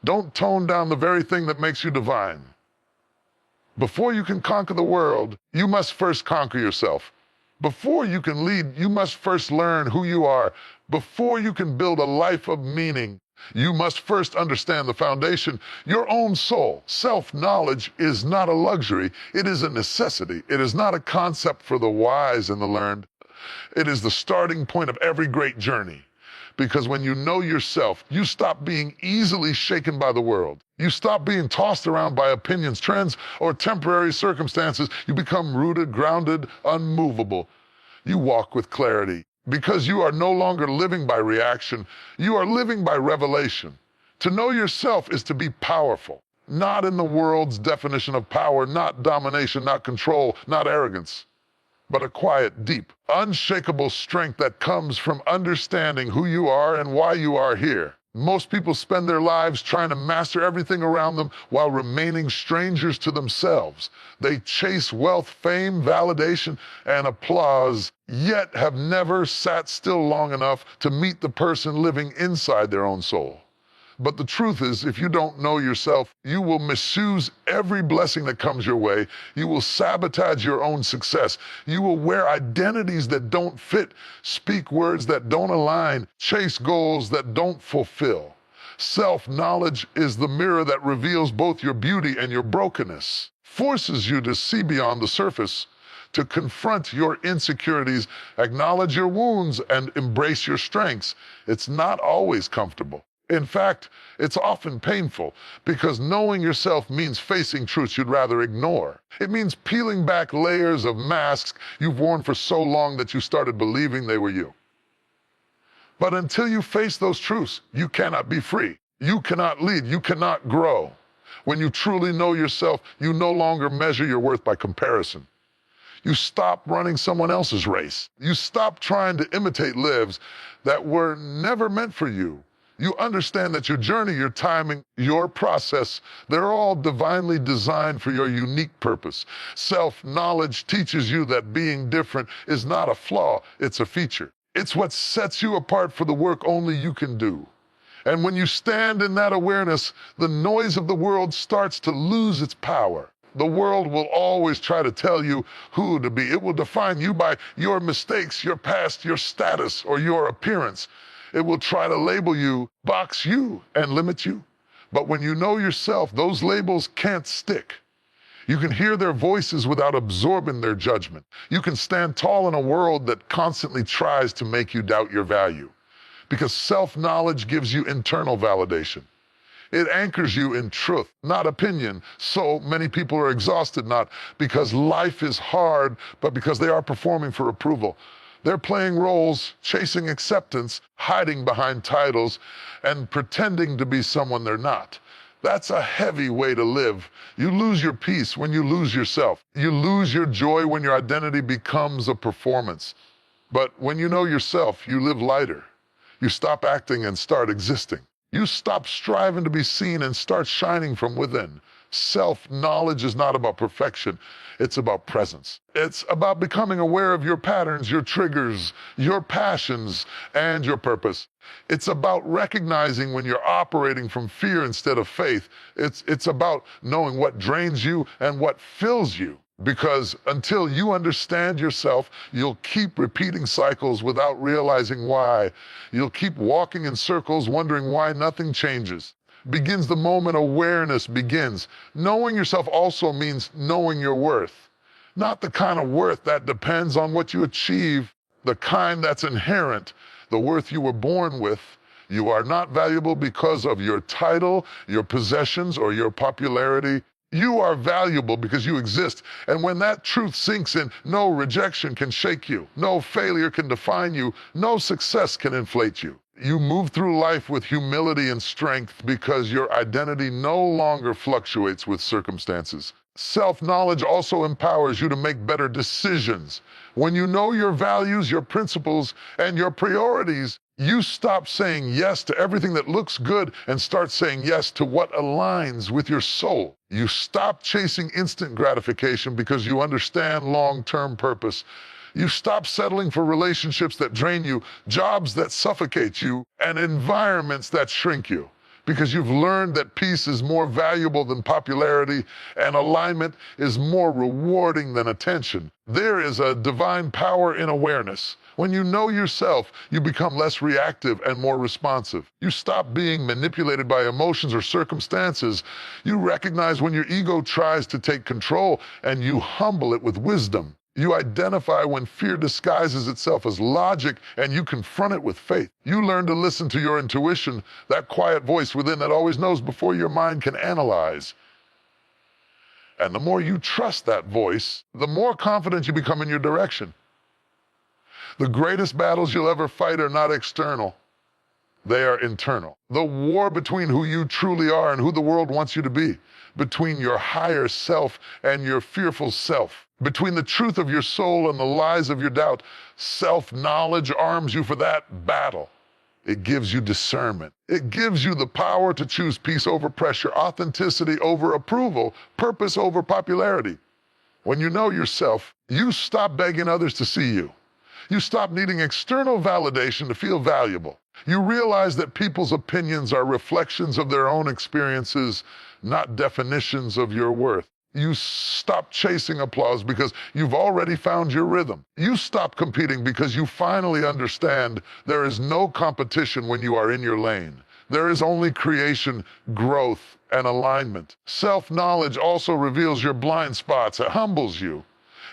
Don't tone down the very thing that makes you divine. Before you can conquer the world, you must first conquer yourself. Before you can lead, you must first learn who you are. Before you can build a life of meaning, you must first understand the foundation, your own soul. Self-knowledge is not a luxury, it is a necessity. It is not a concept for the wise and the learned. It is the starting point of every great journey. Because when you know yourself, you stop being easily shaken by the world. You stop being tossed around by opinions, trends, or temporary circumstances. You become rooted, grounded, unmovable. You walk with clarity. Because you are no longer living by reaction, you are living by revelation. To know yourself is to be powerful, not in the world's definition of power, not domination, not control, not arrogance, but a quiet, deep, unshakable strength that comes from understanding who you are and why you are here. Most people spend their lives trying to master everything around them while remaining strangers to themselves. They chase wealth, fame, validation, and applause, yet have never sat still long enough to meet the person living inside their own soul. But the truth is, if you don't know yourself, you will misuse every blessing that comes your way. You will sabotage your own success. You will wear identities that don't fit, speak words that don't align, chase goals that don't fulfill. Self-knowledge is the mirror that reveals both your beauty and your brokenness, forces you to see beyond the surface, to confront your insecurities, acknowledge your wounds, and embrace your strengths. It's not always comfortable. In fact, it's often painful, because knowing yourself means facing truths you'd rather ignore. It means peeling back layers of masks you've worn for so long that you started believing they were you. But until you face those truths, you cannot be free. You cannot lead. You cannot grow. When you truly know yourself, you no longer measure your worth by comparison. You stop running someone else's race. You stop trying to imitate lives that were never meant for you. You understand that your journey, your timing, your process, they're all divinely designed for your unique purpose. Self-knowledge teaches you that being different is not a flaw, it's a feature. It's what sets you apart for the work only you can do. And when you stand in that awareness, the noise of the world starts to lose its power. The world will always try to tell you who to be. It will define you by your mistakes, your past, your status, or your appearance. It will try to label you, box you, and limit you. But when you know yourself, those labels can't stick. You can hear their voices without absorbing their judgment. You can stand tall in a world that constantly tries to make you doubt your value. Because self-knowledge gives you internal validation. It anchors you in truth, not opinion. So many people are exhausted, not because life is hard, but because they are performing for approval. They're playing roles, chasing acceptance, hiding behind titles, and pretending to be someone they're not. That's a heavy way to live. You lose your peace when you lose yourself. You lose your joy when your identity becomes a performance. But when you know yourself, you live lighter. You stop acting and start existing. You stop striving to be seen and start shining from within. Self-knowledge is not about perfection. It's about presence. It's about becoming aware of your patterns, your triggers, your passions, and your purpose. It's about recognizing when you're operating from fear instead of faith. It's about knowing what drains you and what fills you. Because until you understand yourself, you'll keep repeating cycles without realizing why. You'll keep walking in circles wondering why nothing changes. Begins the moment awareness begins. Knowing yourself also means knowing your worth. Not the kind of worth that depends on what you achieve, the kind that's inherent, the worth you were born with. You are not valuable because of your title, your possessions, or your popularity. You are valuable because you exist. And when that truth sinks in, no rejection can shake you. No failure can define you. No success can inflate you. You move through life with humility and strength because your identity no longer fluctuates with circumstances. Self-knowledge also empowers you to make better decisions. When you know your values, your principles, and your priorities, You stop saying yes to everything that looks good and start saying yes to what aligns with your soul. You stop chasing instant gratification because you understand long-term purpose. You stop settling for relationships that drain you, jobs that suffocate you, and environments that shrink you. Because you've learned that peace is more valuable than popularity and alignment is more rewarding than attention. There is a divine power in awareness. When you know yourself, you become less reactive and more responsive. You stop being manipulated by emotions or circumstances. You recognize when your ego tries to take control and you humble it with wisdom. You identify when fear disguises itself as logic and you confront it with faith. You learn to listen to your intuition, that quiet voice within that always knows before your mind can analyze. And the more you trust that voice, the more confident you become in your direction. The greatest battles you'll ever fight are not external. They are internal. The war between who you truly are and who the world wants you to be, between your higher self and your fearful self, between the truth of your soul and the lies of your doubt. Self-knowledge arms you for that battle. It gives you discernment. It gives you the power to choose peace over pressure, authenticity over approval, purpose over popularity. When you know yourself, you stop begging others to see you. You stop needing external validation to feel valuable. You realize that people's opinions are reflections of their own experiences, not definitions of your worth. You stop chasing applause because you've already found your rhythm. You stop competing because you finally understand there is no competition when you are in your lane. There is only creation, growth, and alignment. Self-knowledge also reveals your blind spots. It humbles you.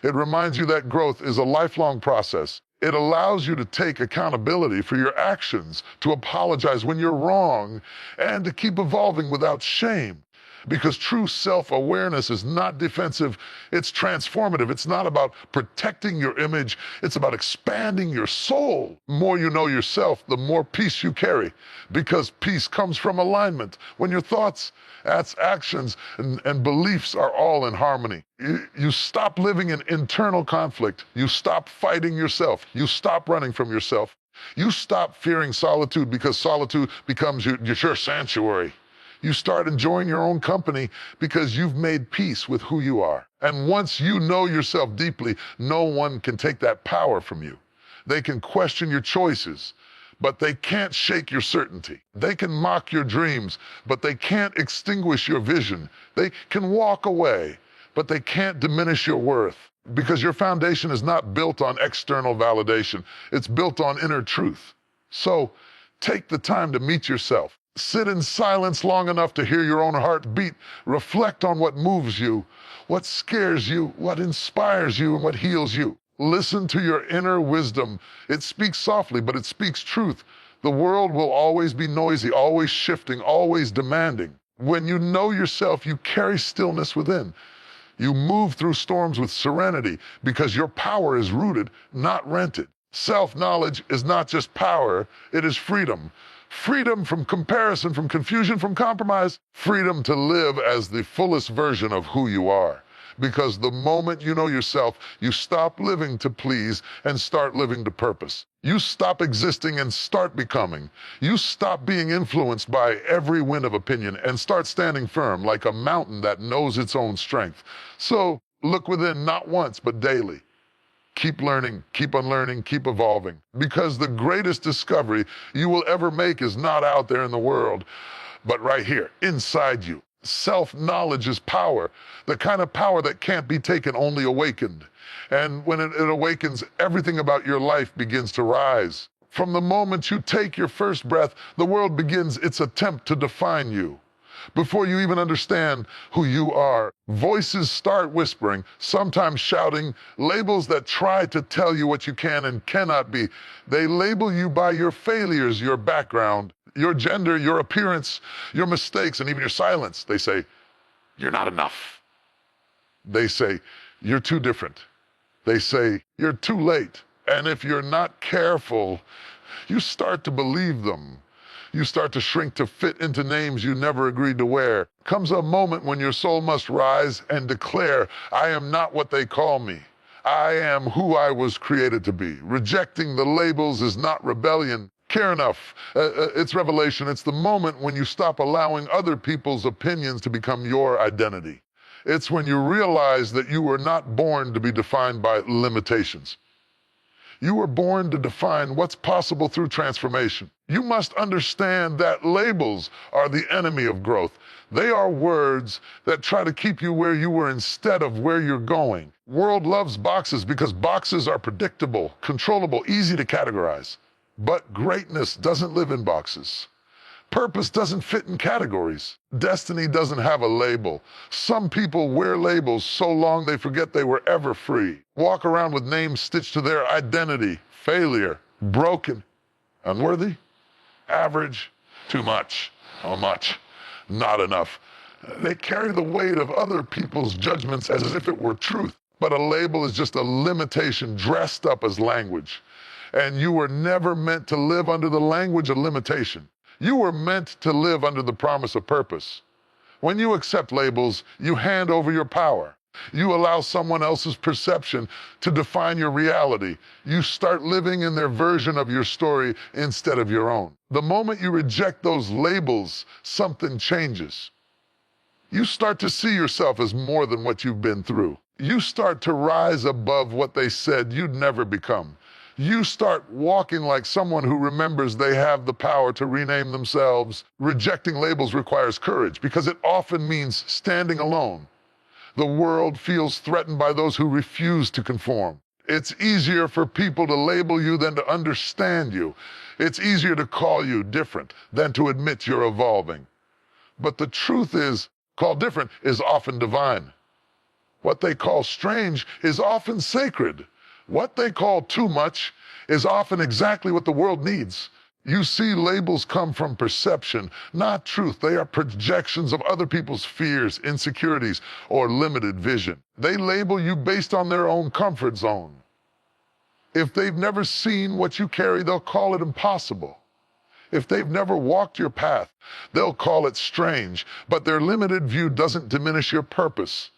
It reminds you that growth is a lifelong process. It allows you to take accountability for your actions, to apologize when you're wrong, and to keep evolving without shame. Because true self-awareness is not defensive, it's transformative. It's not about protecting your image, it's about expanding your soul. The more you know yourself, the more peace you carry, because peace comes from alignment. When your thoughts, actions, and beliefs are all in harmony. You stop living in internal conflict. You stop fighting yourself. You stop running from yourself. You stop fearing solitude because solitude becomes your sanctuary. You start enjoying your own company because you've made peace with who you are. And once you know yourself deeply, no one can take that power from you. They can question your choices, but they can't shake your certainty. They can mock your dreams, but they can't extinguish your vision. They can walk away, but they can't diminish your worth. Because your foundation is not built on external validation. It's built on inner truth. So take the time to meet yourself. Sit in silence long enough to hear your own heart beat. Reflect on what moves you, what scares you, what inspires you, and what heals you. Listen to your inner wisdom. It speaks softly, but it speaks truth. The world will always be noisy, always shifting, always demanding. When you know yourself, you carry stillness within. You move through storms with serenity because your power is rooted, not rented. Self-knowledge is not just power, it is freedom. Freedom from comparison, from confusion, from compromise. Freedom to live as the fullest version of who you are. Because the moment you know yourself, you stop living to please and start living to purpose. You stop existing and start becoming. You stop being influenced by every wind of opinion and start standing firm like a mountain that knows its own strength. So look within not once, but daily. Keep learning, keep unlearning, keep evolving. Because the greatest discovery you will ever make is not out there in the world, but right here, inside you. Self-knowledge is power, the kind of power that can't be taken, only awakened. And when it awakens, everything about your life begins to rise. From the moment you take your first breath, the world begins its attempt to define you. Before you even understand who you are, voices start whispering, sometimes shouting, labels that try to tell you what you can and cannot be. They label you by your failures, your background, your gender, your appearance, your mistakes, and even your silence. They say, you're not enough. They say, you're too different. They say, you're too late. And if you're not careful, you start to believe them. You start to shrink to fit into names you never agreed to wear. Comes a moment when your soul must rise and declare, I am not what they call me. I am who I was created to be. Rejecting the labels is not rebellion. care enough. It's revelation. It's the moment when you stop allowing other people's opinions to become your identity. It's when you realize that you were not born to be defined by limitations. You were born to define what's possible through transformation. You must understand that labels are the enemy of growth. They are words that try to keep you where you were instead of where you're going. World loves boxes because boxes are predictable, controllable, easy to categorize. But greatness doesn't live in boxes. Purpose doesn't fit in categories. Destiny doesn't have a label. Some people wear labels so long they forget they were ever free. Walk around with names stitched to their identity. Failure, broken, unworthy, average, too much, not enough. They carry the weight of other people's judgments as if it were truth. But a label is just a limitation dressed up as language. And you were never meant to live under the language of limitation. You were meant to live under the promise of purpose. When you accept labels, you hand over your power. You allow someone else's perception to define your reality. You start living in their version of your story instead of your own. The moment you reject those labels, something changes. You start to see yourself as more than what you've been through. You start to rise above what they said you'd never become. You start walking like someone who remembers they have the power to rename themselves. Rejecting labels requires courage because it often means standing alone. The world feels threatened by those who refuse to conform. It's easier for people to label you than to understand you. It's easier to call you different than to admit you're evolving. But the truth is, called different is often divine. What they call strange is often sacred. What they call too much is often exactly what the world needs. You see, labels come from perception, not truth. They are projections of other people's fears, insecurities, or limited vision. They label you based on their own comfort zone. If they've never seen what you carry, they'll call it impossible. If they've never walked your path, they'll call it strange. But their limited view doesn't diminish your purpose.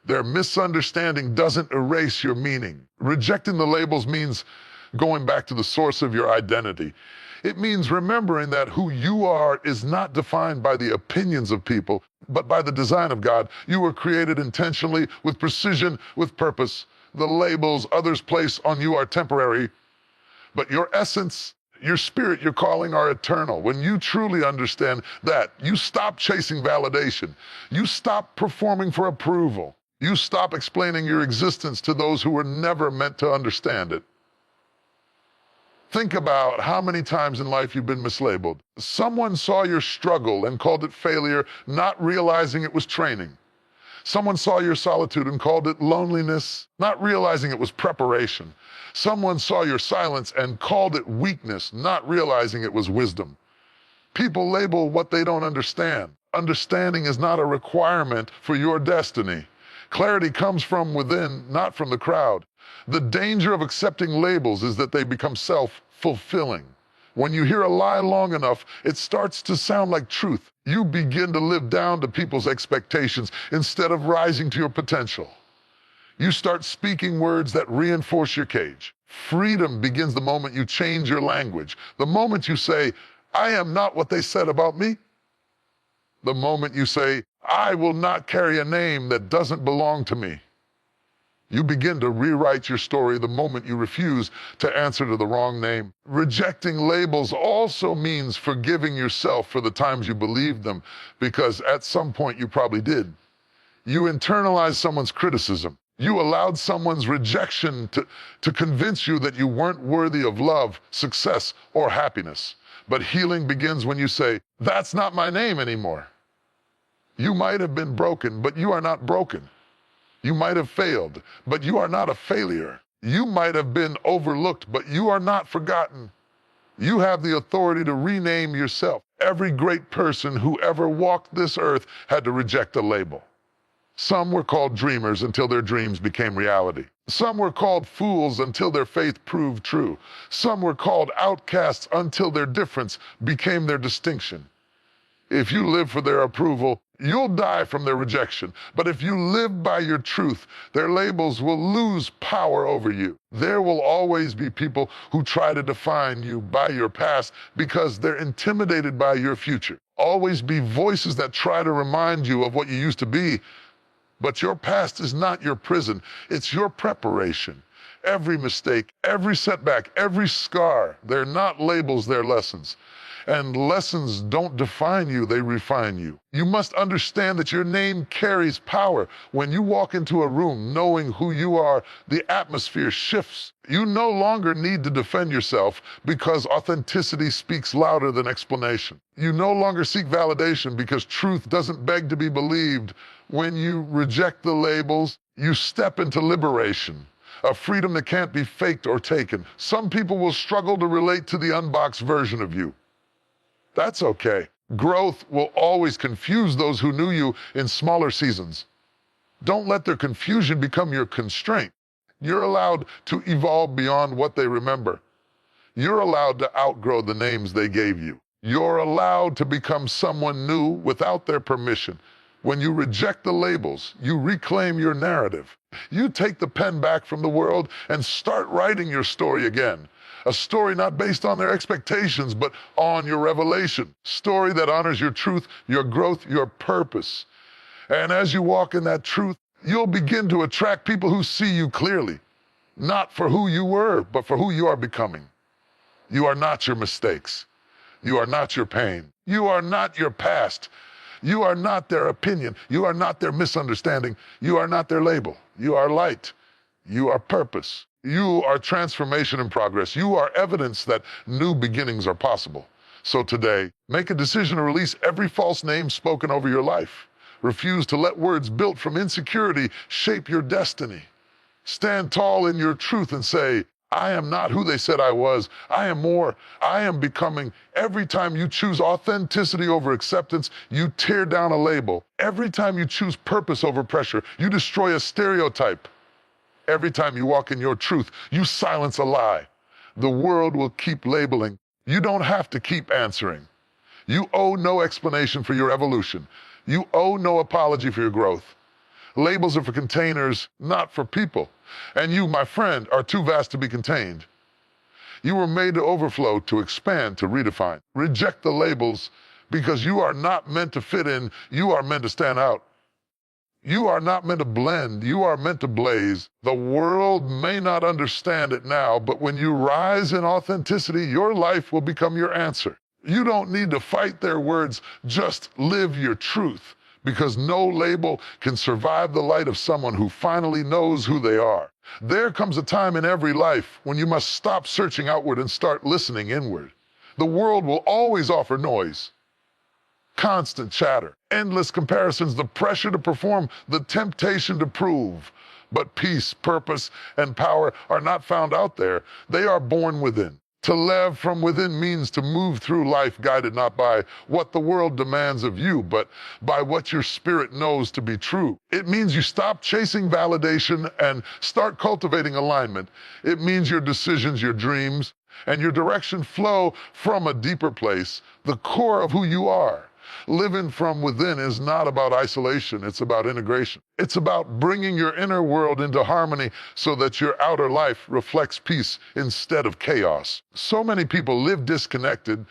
Their misunderstanding doesn't erase your meaning. Rejecting the labels means going back to the source of your identity. It means remembering that who you are is not defined by the opinions of people, but by the design of God. You were created intentionally, with precision, with purpose. The labels others place on you are temporary, but your essence, your spirit, your calling are eternal. When you truly understand that, you stop chasing validation. You stop performing for approval. You stop explaining your existence to those who were never meant to understand it. Think about how many times in life you've been mislabeled. Someone saw your struggle and called it failure, not realizing it was training. Someone saw your solitude and called it loneliness, not realizing it was preparation. Someone saw your silence and called it weakness, not realizing it was wisdom. People label what they don't understand. Understanding is not a requirement for your destiny. Clarity comes from within, not from the crowd. The danger of accepting labels is that they become self-fulfilling. When you hear a lie long enough, it starts to sound like truth. You begin to live down to people's expectations instead of rising to your potential. You start speaking words that reinforce your cage. Freedom begins the moment you change your language. The moment you say, I am not what they said about me. The moment you say, I will not carry a name that doesn't belong to me. You begin to rewrite your story the moment you refuse to answer to the wrong name. Rejecting labels also means forgiving yourself for the times you believed them, because at some point you probably did. You internalized someone's criticism. You allowed someone's rejection to convince you that you weren't worthy of love, success, or happiness. But healing begins when you say, that's not my name anymore. You might have been broken, but you are not broken. You might have failed, but you are not a failure. You might have been overlooked, but you are not forgotten. You have the authority to rename yourself. Every great person who ever walked this earth had to reject a label. Some were called dreamers until their dreams became reality. Some were called fools until their faith proved true. Some were called outcasts until their difference became their distinction. If you live for their approval, You'll die from their rejection. But if you live by your truth, their labels will lose power over you. There will always be people who try to define you by your past because they're intimidated by your future. Always be voices that try to remind you of what you used to be. But your past is not your prison. It's your preparation. Every mistake, every setback, every scar, they're not labels, they're lessons. And lessons don't define you, they refine you. You must understand that your name carries power. When you walk into a room knowing who you are, the atmosphere shifts. You no longer need to defend yourself because authenticity speaks louder than explanation. You no longer seek validation because truth doesn't beg to be believed. When you reject the labels, you step into liberation. A freedom that can't be faked or taken. Some people will struggle to relate to the unboxed version of you. That's okay. Growth will always confuse those who knew you in smaller seasons. Don't let their confusion become your constraint. You're allowed to evolve beyond what they remember. You're allowed to outgrow the names they gave you. You're allowed to become someone new without their permission. When you reject the labels, you reclaim your narrative. You take the pen back from the world and start writing your story again. A story not based on their expectations, but on your revelation. Story that honors your truth, your growth, your purpose. And as you walk in that truth, you'll begin to attract people who see you clearly. Not for who you were, but for who you are becoming. You are not your mistakes. You are not your pain. You are not your past. You are not their opinion. You are not their misunderstanding. You are not their label. You are light. You are purpose. You are transformation in progress. You are evidence that new beginnings are possible. So today, make a decision to release every false name spoken over your life. Refuse to let words built from insecurity shape your destiny. Stand tall in your truth and say, I am not who they said I was. I am more. I am becoming. Every time you choose authenticity over acceptance, you tear down a label. Every time you choose purpose over pressure, you destroy a stereotype. Every time you walk in your truth, you silence a lie. The world will keep labeling. You don't have to keep answering. You owe no explanation for your evolution. You owe no apology for your growth. Labels are for containers, not for people. And you, my friend, are too vast to be contained. You were made to overflow, to expand, to redefine. Reject the labels because you are not meant to fit in. You are meant to stand out. You are not meant to blend. You are meant to blaze. The world may not understand it now, but when you rise in authenticity, your life will become your answer. You don't need to fight their words. Just live your truth, because no label can survive the light of someone who finally knows who they are. There comes a time in every life when you must stop searching outward and start listening inward. The world will always offer noise. Constant chatter, endless comparisons, the pressure to perform, the temptation to prove. But peace, purpose, and power are not found out there. They are born within. To live from within means to move through life guided not by what the world demands of you, but by what your spirit knows to be true. It means you stop chasing validation and start cultivating alignment. It means your decisions, your dreams, and your direction flow from a deeper place, the core of who you are. Living from within is not about isolation, it's about integration. It's about bringing your inner world into harmony so that your outer life reflects peace instead of chaos. So many people live disconnected.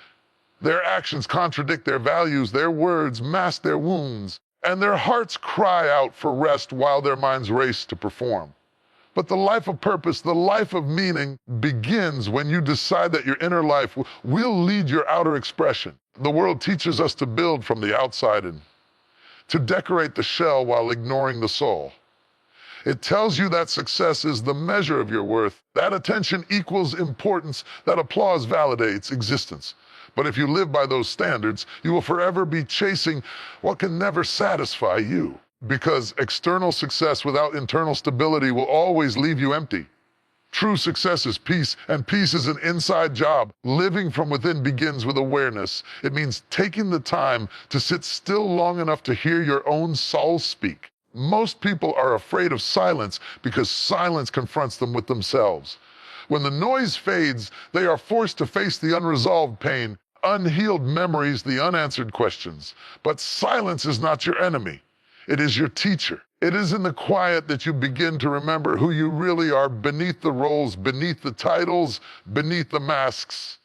Their actions contradict their values, their words mask their wounds, and their hearts cry out for rest while their minds race to perform. But the life of purpose, the life of meaning, begins when you decide that your inner life will lead your outer expression. The world teaches us to build from the outside in, to decorate the shell while ignoring the soul. It tells you that success is the measure of your worth, that attention equals importance, that applause validates existence. But if you live by those standards, you will forever be chasing what can never satisfy you. Because external success without internal stability will always leave you empty. True success is peace, and peace is an inside job. Living from within begins with awareness. It means taking the time to sit still long enough to hear your own soul speak. Most people are afraid of silence because silence confronts them with themselves. When the noise fades, they are forced to face the unresolved pain. unhealed memories, the unanswered questions. But silence is not your enemy. It is your teacher. It is in the quiet that you begin to remember who you really are beneath the roles, beneath the titles, beneath the masks.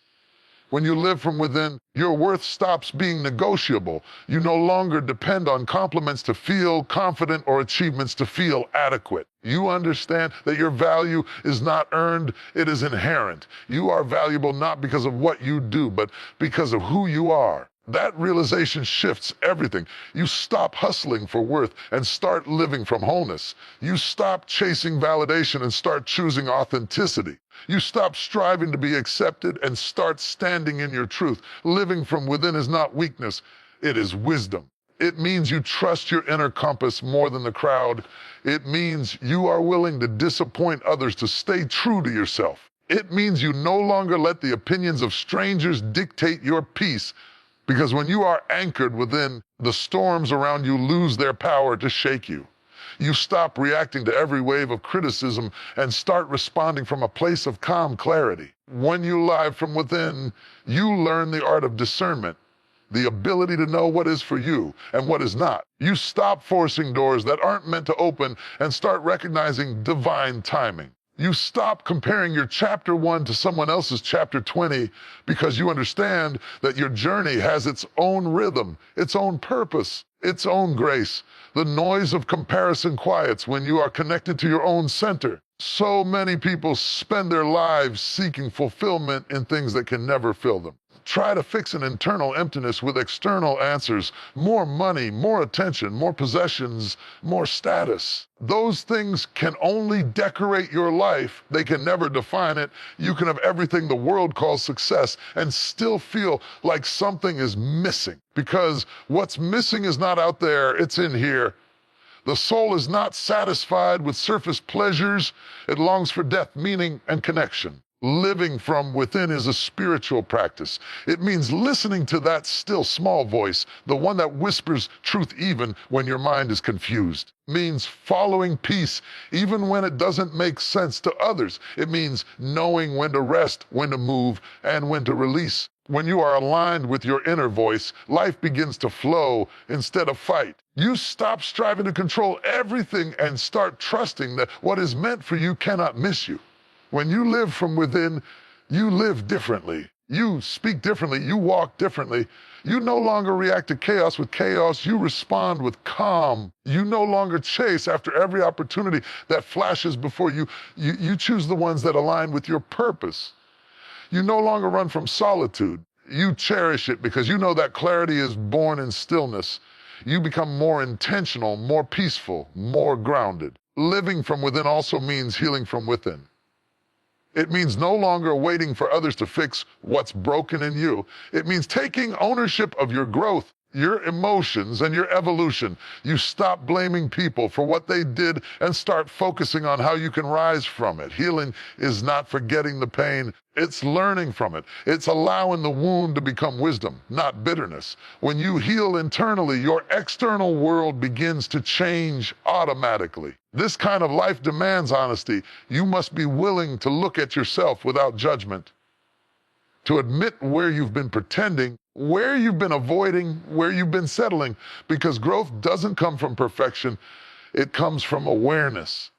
When you live from within, your worth stops being negotiable. You no longer depend on compliments to feel confident or achievements to feel adequate. You understand that your value is not earned, it is inherent. You are valuable not because of what you do, but because of who you are. That realization shifts everything. You stop hustling for worth and start living from wholeness. You stop chasing validation and start choosing authenticity. You stop striving to be accepted and start standing in your truth. Living from within is not weakness, it is wisdom. It means you trust your inner compass more than the crowd. It means you are willing to disappoint others to stay true to yourself. It means you no longer let the opinions of strangers dictate your peace. Because when you are anchored within, the storms around you lose their power to shake you. You stop reacting to every wave of criticism and start responding from a place of calm clarity. When you live from within, you learn the art of discernment, the ability to know what is for you and what is not. You stop forcing doors that aren't meant to open and start recognizing divine timing. You stop comparing your chapter 1 to someone else's chapter 20 because you understand that your journey has its own rhythm, its own purpose, its own grace. The noise of comparison quiets when you are connected to your own center. So many people spend their lives seeking fulfillment in things that can never fill them. Try to fix an internal emptiness with external answers, more money, more attention, more possessions, more status. Those things can only decorate your life. They can never define it. You can have everything the world calls success and still feel like something is missing. Because what's missing is not out there, it's in here. The soul is not satisfied with surface pleasures. It longs for depth, meaning, and connection. Living from within is a spiritual practice. It means listening to that still small voice, the one that whispers truth even when your mind is confused. It means following peace even when it doesn't make sense to others. It means knowing when to rest, when to move, and when to release. When you are aligned with your inner voice, life begins to flow instead of fight. You stop striving to control everything and start trusting that what is meant for you cannot miss you. When you live from within, you live differently. You speak differently. You walk differently. You no longer react to chaos with chaos. You respond with calm. You no longer chase after every opportunity that flashes before you. You choose the ones that align with your purpose. You no longer run from solitude. You cherish it because you know that clarity is born in stillness. You become more intentional, more peaceful, more grounded. Living from within also means healing from within. It means no longer waiting for others to fix what's broken in you. It means taking ownership of your growth, your emotions, and your evolution. You stop blaming people for what they did and start focusing on how you can rise from it. Healing is not forgetting the pain, it's learning from it. It's allowing the wound to become wisdom, not bitterness. When you heal internally, your external world begins to change automatically. This kind of life demands honesty. You must be willing to look at yourself without judgment, to admit where you've been pretending, where you've been avoiding, where you've been settling, because growth doesn't come from perfection, it comes from awareness.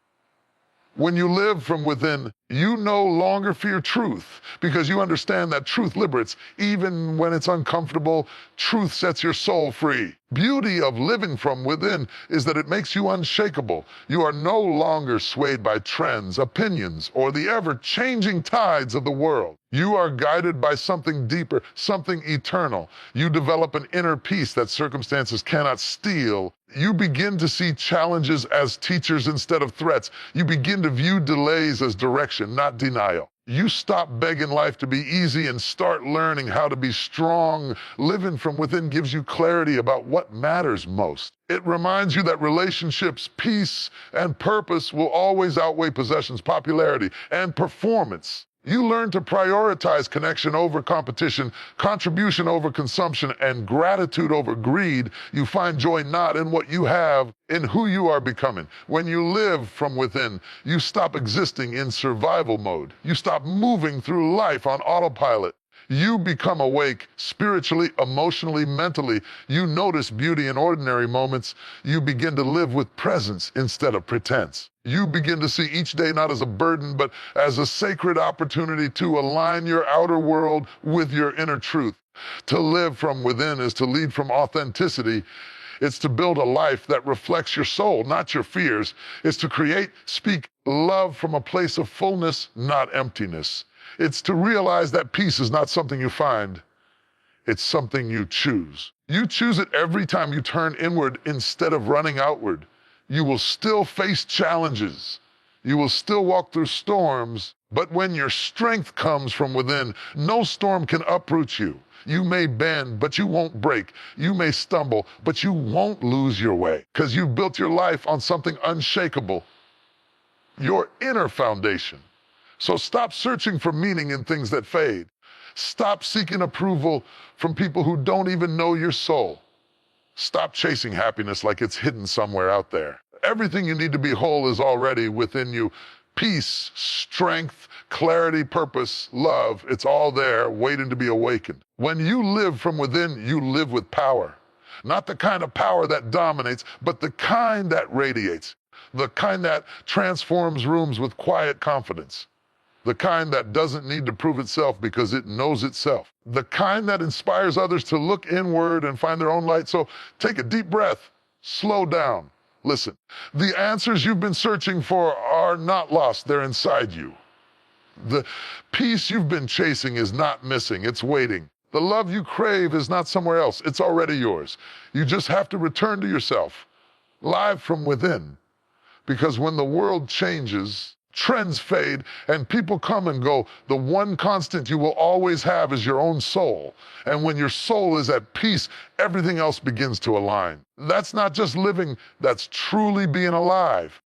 When you live from within, you no longer fear truth because you understand that truth liberates. Even when it's uncomfortable, truth sets your soul free. Beauty of living from within is that it makes you unshakable. You are no longer swayed by trends, opinions, or the ever-changing tides of the world. You are guided by something deeper, something eternal. You develop an inner peace that circumstances cannot steal. You begin to see challenges as teachers instead of threats. You begin to view delays as direction, not denial. You stop begging life to be easy and start learning how to be strong. Living from within gives you clarity about what matters most. It reminds you that relationships, peace, and purpose will always outweigh possessions, popularity, and performance. You learn to prioritize connection over competition, contribution over consumption, and gratitude over greed. You find joy not in what you have, in who you are becoming. When you live from within, you stop existing in survival mode. You stop moving through life on autopilot. You become awake spiritually, emotionally, mentally. You notice beauty in ordinary moments. You begin to live with presence instead of pretense. You begin to see each day not as a burden, but as a sacred opportunity to align your outer world with your inner truth. To live from within is to lead from authenticity. It's to build a life that reflects your soul, not your fears. It's to speak love from a place of fullness, not emptiness. It's to realize that peace is not something you find. It's something you choose. You choose it every time you turn inward instead of running outward. You will still face challenges. You will still walk through storms, but when your strength comes from within, no storm can uproot you. You may bend, but you won't break. You may stumble, but you won't lose your way, because you've built your life on something unshakable, your inner foundation. So stop searching for meaning in things that fade. Stop seeking approval from people who don't even know your soul. Stop chasing happiness like it's hidden somewhere out there. Everything you need to be whole is already within you. Peace, strength, clarity, purpose, love, it's all there waiting to be awakened. When you live from within, you live with power. Not the kind of power that dominates, but the kind that radiates. The kind that transforms rooms with quiet confidence. The kind that doesn't need to prove itself because it knows itself. The kind that inspires others to look inward and find their own light. So take a deep breath, slow down, listen. The answers you've been searching for are not lost, they're inside you. The peace you've been chasing is not missing, it's waiting. The love you crave is not somewhere else, it's already yours. You just have to return to yourself, live from within. Because when the world changes, trends fade, and people come and go, the one constant you will always have is your own soul. And when your soul is at peace, everything else begins to align. That's not just living, that's truly being alive.